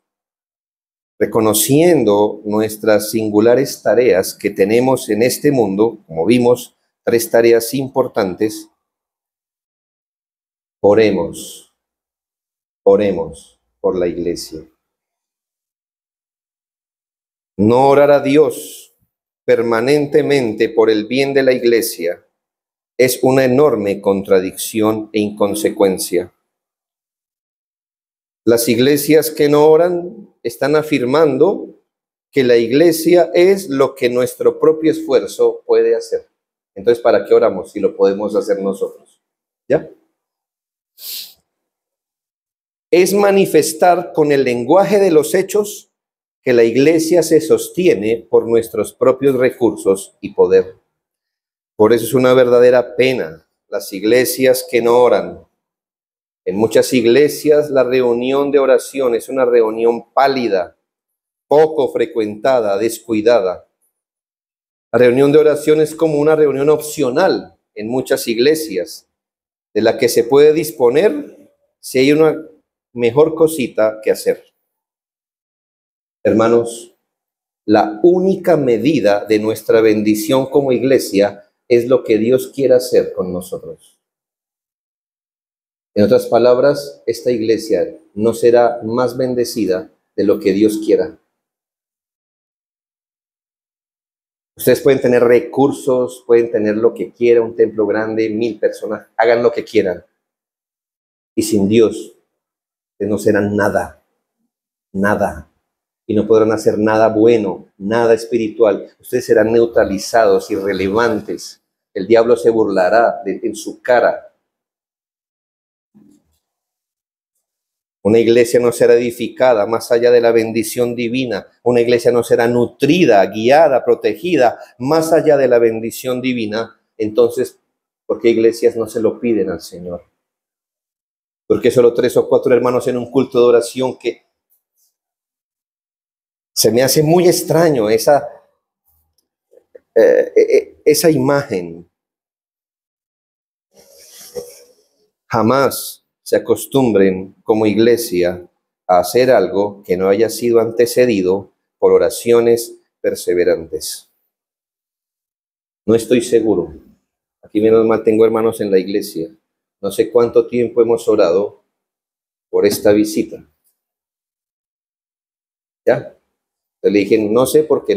reconociendo nuestras singulares tareas que tenemos en este mundo, como vimos, 3 tareas importantes, oremos por la iglesia. No orar a Dios permanentemente por el bien de la iglesia es una enorme contradicción e inconsecuencia. Las iglesias que no oran están afirmando que la iglesia es lo que nuestro propio esfuerzo puede hacer. Entonces, ¿para qué oramos si lo podemos hacer nosotros? ¿Ya? Es manifestar con el lenguaje de los hechos que la iglesia se sostiene por nuestros propios recursos y poder. Por eso es una verdadera pena las iglesias que no oran. En muchas iglesias la reunión de oración es una reunión pálida, poco frecuentada, descuidada. La reunión de oración es como una reunión opcional en muchas iglesias, de la que se puede disponer si hay una mejor cosita que hacer. Hermanos, la única medida de nuestra bendición como iglesia es lo que Dios quiera hacer con nosotros. En otras palabras, esta iglesia no será más bendecida de lo que Dios quiera. Ustedes pueden tener recursos, pueden tener lo que quieran, un templo grande, 1000 personas, hagan lo que quieran. Y sin Dios, ustedes no serán nada, nada. Y no podrán hacer nada bueno, nada espiritual. Ustedes serán neutralizados, irrelevantes. El diablo se burlará en su cara. Una iglesia no será edificada más allá de la bendición divina. Una iglesia no será nutrida, guiada, protegida más allá de la bendición divina. Entonces, ¿por qué iglesias no se lo piden al Señor? ¿Por qué solo 3 o 4 hermanos en un culto de oración? Que se me hace muy extraño esa imagen. Jamás se acostumbren como iglesia a hacer algo que no haya sido antecedido por oraciones perseverantes. No estoy seguro. Aquí menos mal tengo hermanos en la iglesia. No sé cuánto tiempo hemos orado por esta visita. ¿Ya? Le dije, no sé por qué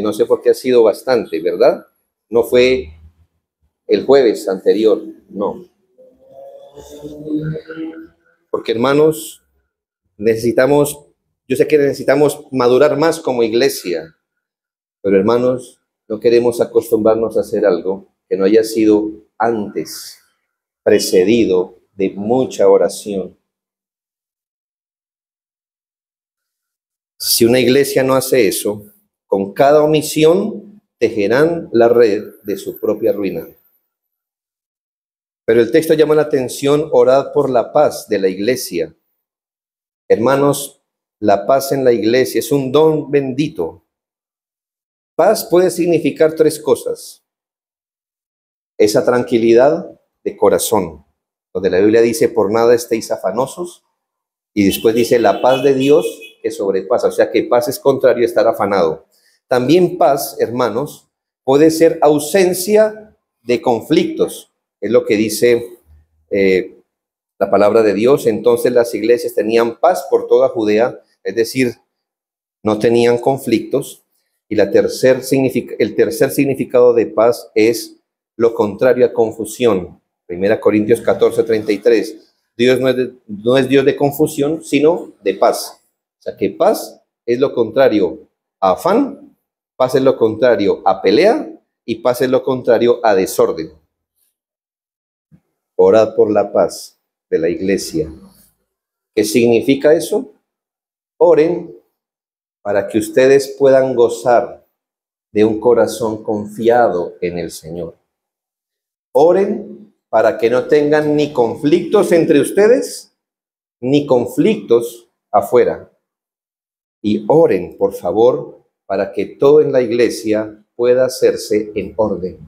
ha sido bastante, ¿verdad? No fue el jueves anterior, no. Porque hermanos, yo sé que necesitamos madurar más como iglesia, pero hermanos, no queremos acostumbrarnos a hacer algo que no haya sido antes precedido de mucha oración. Si una iglesia no hace eso, con cada omisión tejerán la red de su propia ruina. Pero el texto llama la atención, orad por la paz de la iglesia. Hermanos, la paz en la iglesia es un don bendito. Paz puede significar 3 cosas. Esa tranquilidad de corazón, donde la Biblia dice, por nada estéis afanosos, y después dice, la paz de Dios que sobrepasa, o sea que paz es contrario a estar afanado. También paz, hermanos, puede ser ausencia de conflictos, es lo que dice la palabra de Dios. Entonces las iglesias tenían paz por toda Judea, es decir, no tenían conflictos. Y el tercer significado de paz es lo contrario a confusión. 1 Corintios 14:33. Dios no es Dios de confusión, sino de paz. O sea que paz es lo contrario a afán, paz es lo contrario a pelea y paz es lo contrario a desorden. Orad por la paz de la iglesia. ¿Qué significa eso? Oren para que ustedes puedan gozar de un corazón confiado en el Señor. Oren para que no tengan ni conflictos entre ustedes, ni conflictos afuera. Y oren, por favor, para que todo en la iglesia pueda hacerse en orden.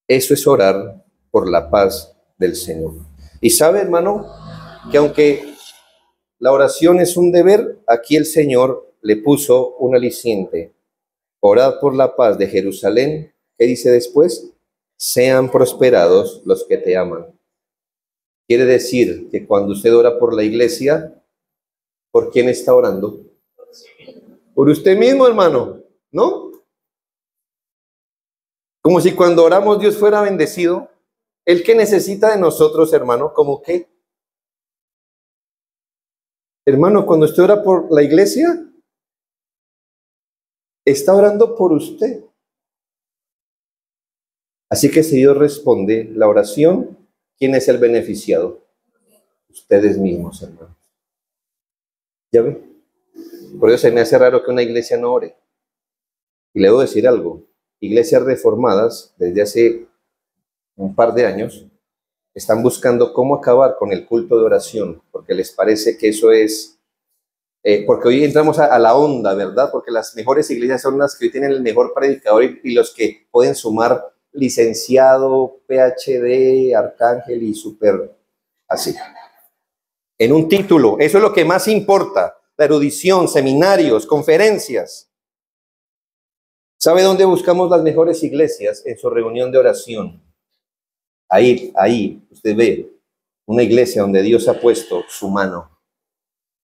Eso es orar por la paz del Señor. Y sabe, hermano, que aunque la oración es un deber, aquí el Señor le puso un aliciente. Orad por la paz de Jerusalén. ¿Qué dice después? Sean prosperados los que te aman. Quiere decir que cuando usted ora por la iglesia, ¿por quién está orando? Por usted mismo, hermano, ¿no? Como si cuando oramos Dios fuera bendecido. ¿El que necesita de nosotros, hermano? ¿Cómo qué? Hermano, cuando usted ora por la iglesia, está orando por usted. Así que si Dios responde la oración, ¿quién es el beneficiado? Ustedes mismos, hermanos. ¿Ya ve? Por eso se me hace raro que una iglesia no ore. Y le debo decir algo. Iglesias reformadas, desde hace un par de años, están buscando cómo acabar con el culto de oración, porque les parece que eso es, porque hoy entramos a la onda, ¿verdad? Porque las mejores iglesias son las que hoy tienen el mejor predicador y los que pueden sumar licenciado, PhD, arcángel y super, así. En un título, eso es lo que más importa, la erudición, seminarios, conferencias. ¿Sabe dónde buscamos las mejores iglesias? En su reunión de oración. Ahí, usted ve una iglesia donde Dios ha puesto su mano,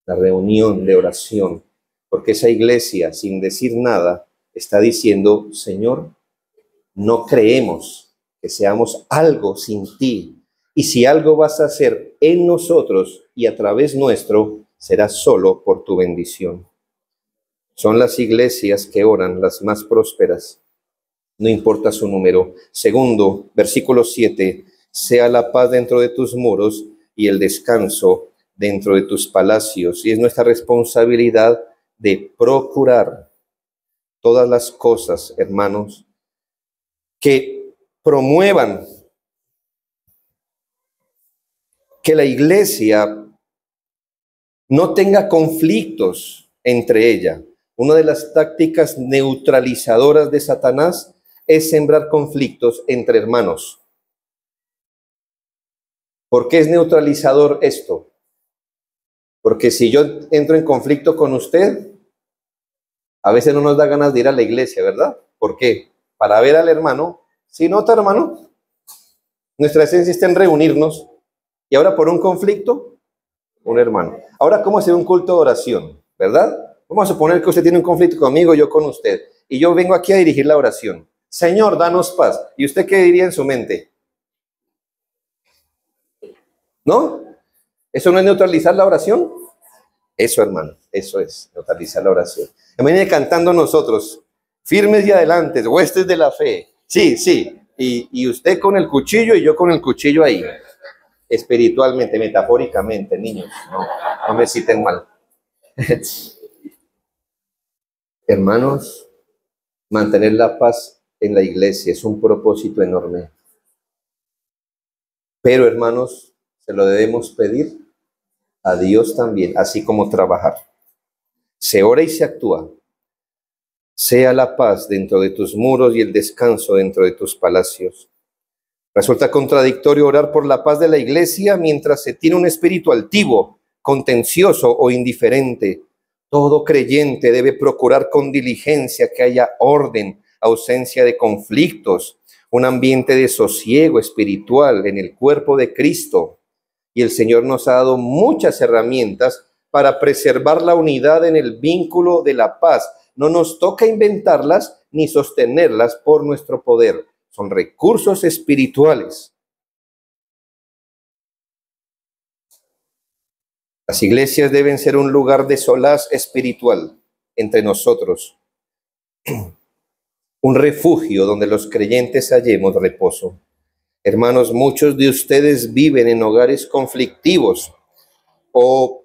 la reunión de oración, porque esa iglesia, sin decir nada, está diciendo, Señor, no creemos que seamos algo sin ti, y si algo vas a hacer en nosotros y a través nuestro, será solo por tu bendición. Son las iglesias que oran las más prósperas. No importa su número. Segundo, versículo 7, sea la paz dentro de tus muros y el descanso dentro de tus palacios. Y es nuestra responsabilidad de procurar todas las cosas, hermanos, que promuevan que la iglesia no tenga conflictos entre ella. Una de las tácticas neutralizadoras de Satanás es sembrar conflictos entre hermanos. ¿Por qué es neutralizador esto? Porque si yo entro en conflicto con usted, a veces no nos da ganas de ir a la iglesia, ¿verdad? ¿Por qué? Para ver al hermano. Si nota, hermano, nuestra esencia está en reunirnos. Y ahora por un conflicto, un hermano. Ahora, ¿cómo hacer un culto de oración? ¿Verdad? Vamos a suponer que usted tiene un conflicto conmigo, yo con usted. Y yo vengo aquí a dirigir la oración. Señor, danos paz. ¿Y usted qué diría en su mente? ¿No? ¿Eso no es neutralizar la oración? Eso, hermano, eso es neutralizar la oración. Imagínense cantando nosotros, firmes y adelante, huestes de la fe. Sí, sí. Y usted con el cuchillo y yo con el cuchillo ahí. Espiritualmente, metafóricamente, niños. No me citen mal. Hermanos, mantener la paz en la iglesia es un propósito enorme. Pero, hermanos, se lo debemos pedir a Dios también, así como trabajar. Se ora y se actúa. Sea la paz dentro de tus muros y el descanso dentro de tus palacios. Resulta contradictorio orar por la paz de la iglesia mientras se tiene un espíritu altivo, contencioso o indiferente. Todo creyente debe procurar con diligencia que haya orden, ausencia de conflictos, un ambiente de sosiego espiritual en el cuerpo de Cristo. Y el Señor nos ha dado muchas herramientas para preservar la unidad en el vínculo de la paz. No nos toca inventarlas ni sostenerlas por nuestro poder. Son recursos espirituales. Las iglesias deben ser un lugar de solaz espiritual entre nosotros, un refugio donde los creyentes hallemos reposo. Hermanos, muchos de ustedes viven en hogares conflictivos o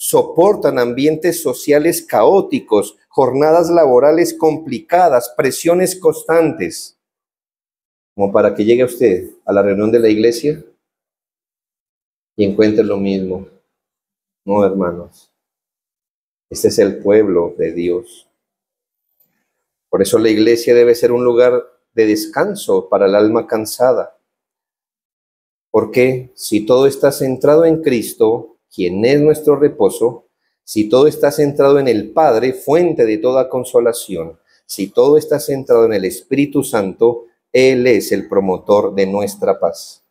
soportan ambientes sociales caóticos, jornadas laborales complicadas, presiones constantes, como para que llegue usted a la reunión de la iglesia y encuentre lo mismo. No, hermanos, este es el pueblo de Dios. Por eso la iglesia debe ser un lugar de descanso para el alma cansada. Porque si todo está centrado en Cristo, quien es nuestro reposo, si todo está centrado en el Padre, fuente de toda consolación, si todo está centrado en el Espíritu Santo, Él es el promotor de nuestra paz.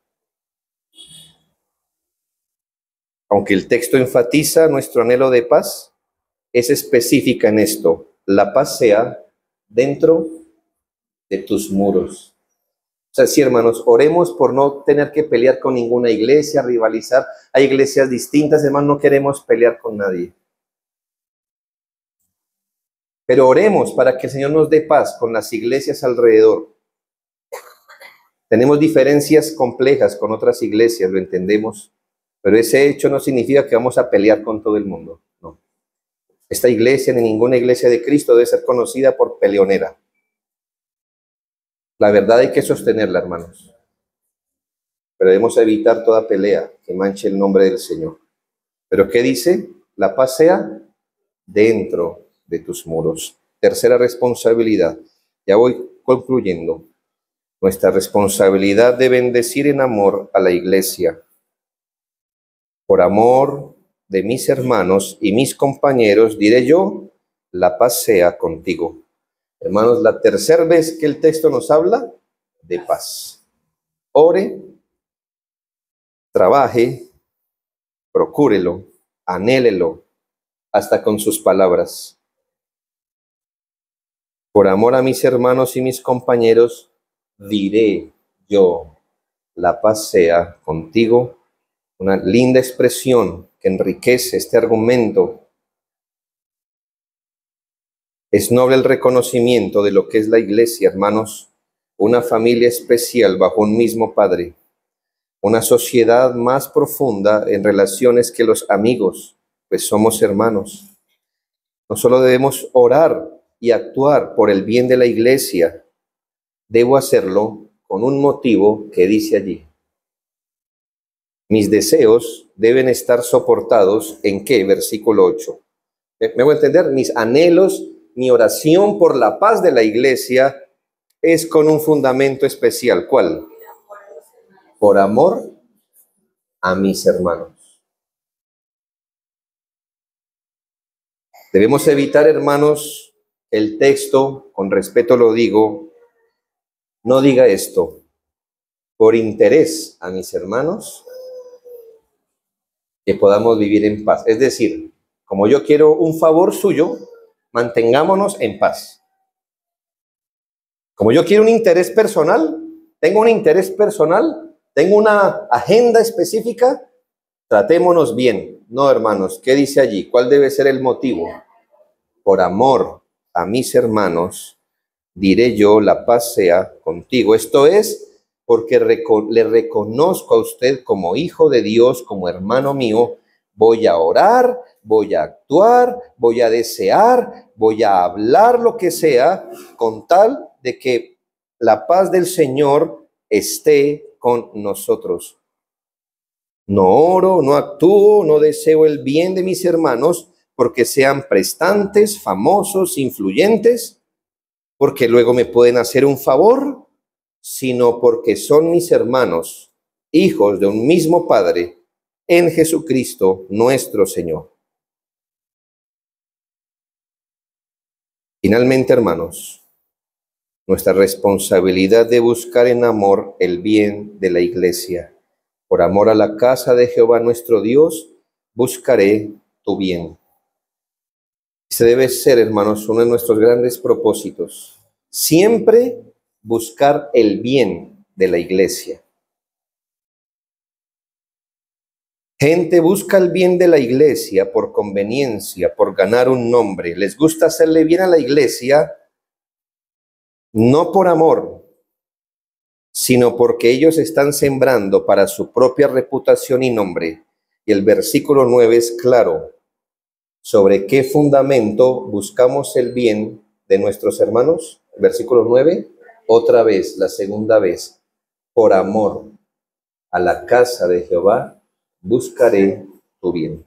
Aunque el texto enfatiza nuestro anhelo de paz, es específica en esto: la paz sea dentro de tus muros. O sea, sí, hermanos, oremos por no tener que pelear con ninguna iglesia, rivalizar. Hay iglesias distintas, hermanos, no queremos pelear con nadie. Pero oremos para que el Señor nos dé paz con las iglesias alrededor. Tenemos diferencias complejas con otras iglesias, lo entendemos, pero ese hecho no significa que vamos a pelear con todo el mundo, no. Esta iglesia, ni ninguna iglesia de Cristo, debe ser conocida por peleonera. La verdad hay que sostenerla, hermanos. Pero debemos evitar toda pelea que manche el nombre del Señor. ¿Pero qué dice? La paz sea dentro de tus muros. Tercera responsabilidad. Ya voy concluyendo. Nuestra responsabilidad de bendecir en amor a la iglesia. Por amor de mis hermanos y mis compañeros, diré yo, la paz sea contigo. Hermanos, la tercera vez que el texto nos habla de paz. Ore, trabaje, procúrelo, anhélelo, hasta con sus palabras. Por amor a mis hermanos y mis compañeros, diré yo, la paz sea contigo. Una linda expresión que enriquece este argumento. Es noble el reconocimiento de lo que es la iglesia, hermanos, una familia especial bajo un mismo Padre, una sociedad más profunda en relaciones que los amigos, pues somos hermanos. No solo debemos orar y actuar por el bien de la iglesia, debo hacerlo con un motivo que dice allí. Mis deseos deben estar soportados ¿en qué? Versículo 8. ¿Me voy a entender? Mis anhelos, mi oración por la paz de la iglesia es con un fundamento especial. ¿Cuál? Por amor a mis hermanos. Debemos evitar, hermanos, el texto, con respeto lo digo, no diga esto: por interés a mis hermanos, que podamos vivir en paz. Es decir, como yo quiero un favor suyo, mantengámonos en paz. Como yo quiero un interés personal, tengo un interés personal, tengo una agenda específica, tratémonos bien. No, hermanos, ¿qué dice allí? ¿Cuál debe ser el motivo? Por amor a mis hermanos, diré yo, la paz sea contigo. Esto es porque le reconozco a usted como hijo de Dios, como hermano mío. Voy a orar, voy a actuar, voy a desear, voy a hablar lo que sea, con tal de que la paz del Señor esté con nosotros. No oro, no actúo, no deseo el bien de mis hermanos porque sean prestantes, famosos, influyentes, porque luego me pueden hacer un favor, sino porque son mis hermanos, hijos de un mismo Padre, en Jesucristo nuestro Señor. Finalmente, hermanos, nuestra responsabilidad de buscar en amor el bien de la iglesia. Por amor a la casa de Jehová nuestro Dios, buscaré tu bien. Ese debe ser, hermanos, uno de nuestros grandes propósitos. Siempre buscar el bien de la iglesia. Gente busca el bien de la iglesia por conveniencia, por ganar un nombre. Les gusta hacerle bien a la iglesia, no por amor, sino porque ellos están sembrando para su propia reputación y nombre. Y el versículo 9 es claro: ¿Sobre qué fundamento buscamos el bien de nuestros hermanos? Versículo 9, otra vez, la segunda vez, por amor a la casa de Jehová, buscaré tu bien.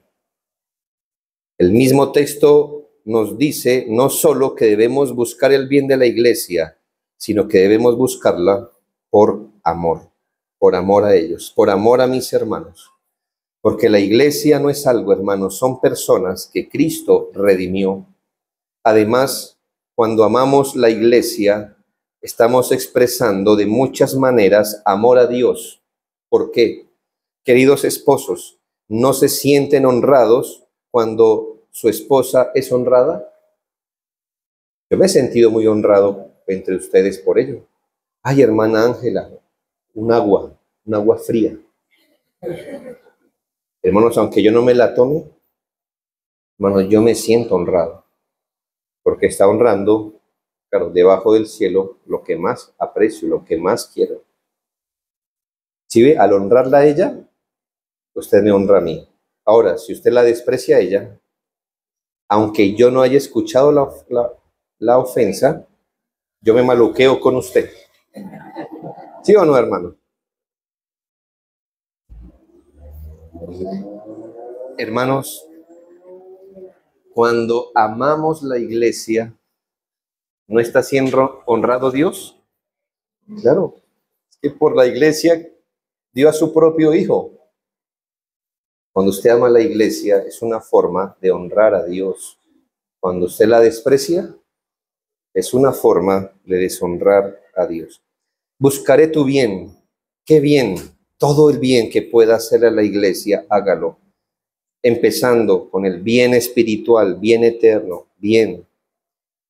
El mismo texto nos dice no solo que debemos buscar el bien de la iglesia, sino que debemos buscarla por amor a ellos, por amor a mis hermanos. Porque la iglesia no es algo, hermanos, son personas que Cristo redimió. Además, cuando amamos la iglesia, estamos expresando de muchas maneras amor a Dios. ¿Por qué? Queridos esposos, ¿no se sienten honrados cuando su esposa es honrada? Yo me he sentido muy honrado entre ustedes por ello. Ay, hermana Ángela, un agua fría. Hermanos, aunque yo no me la tome, hermanos, yo me siento honrado, porque está honrando, claro, debajo del cielo, lo que más aprecio, lo que más quiero. Si ve, al honrarla a ella, usted me honra a mí. Ahora, si usted la desprecia a ella, aunque yo no haya escuchado la ofensa, yo me maluqueo con usted. ¿Sí o no, hermano? Hermanos, cuando amamos la iglesia, ¿no está siendo honrado Dios? Claro, es que por la iglesia dio a su propio hijo. Cuando usted ama a la iglesia, es una forma de honrar a Dios. Cuando usted la desprecia, es una forma de deshonrar a Dios. Buscaré tu bien. ¿Qué bien? Todo el bien que pueda hacer a la iglesia, hágalo. Empezando con el bien espiritual, bien eterno, bien.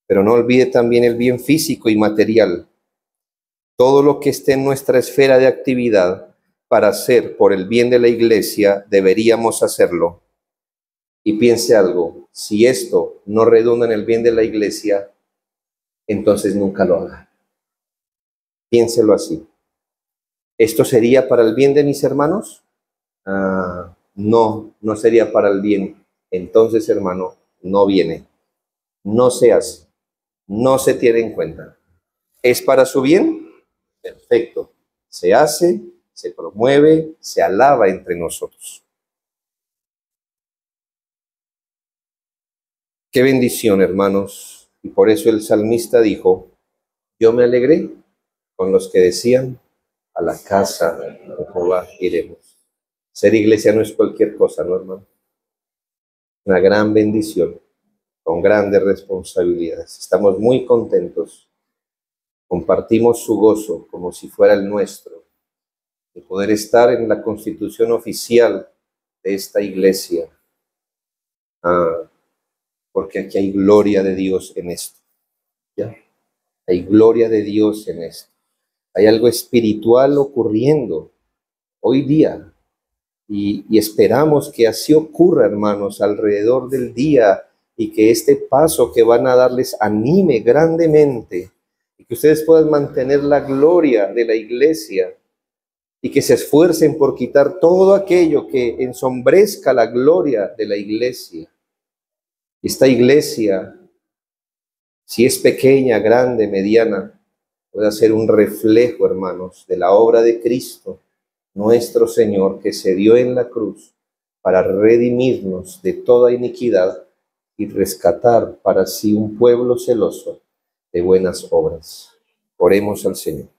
Pero no olvide también el bien físico y material. Todo lo que esté en nuestra esfera de actividad para hacer por el bien de la iglesia, deberíamos hacerlo. Y piense algo, si esto no redunda en el bien de la iglesia, entonces nunca lo haga. Piénselo así. ¿Esto sería para el bien de mis hermanos? No, no sería para el bien. Entonces, hermano, no viene. No se hace. No se tiene en cuenta. ¿Es para su bien? Perfecto. Se hace, se promueve, se alaba entre nosotros. Qué bendición, hermanos. Y por eso el salmista dijo, yo me alegré con los que decían, a la casa de Jehová iremos. Ser iglesia no es cualquier cosa, ¿no, hermano? Una gran bendición, con grandes responsabilidades. Estamos muy contentos. Compartimos su gozo como si fuera el nuestro, de poder estar en la constitución oficial de esta iglesia. Porque aquí hay gloria de Dios en esto. ¿Ya? Hay gloria de Dios en esto. Hay algo espiritual ocurriendo hoy día. Y esperamos que así ocurra, hermanos, alrededor del día, y que este paso que van a darles anime grandemente, y que ustedes puedan mantener la gloria de la iglesia, y que se esfuercen por quitar todo aquello que ensombrezca la gloria de la iglesia. Esta iglesia, si es pequeña, grande, mediana, puede ser un reflejo, hermanos, de la obra de Cristo, nuestro Señor, que se dio en la cruz para redimirnos de toda iniquidad y rescatar para sí un pueblo celoso de buenas obras. Oremos al Señor.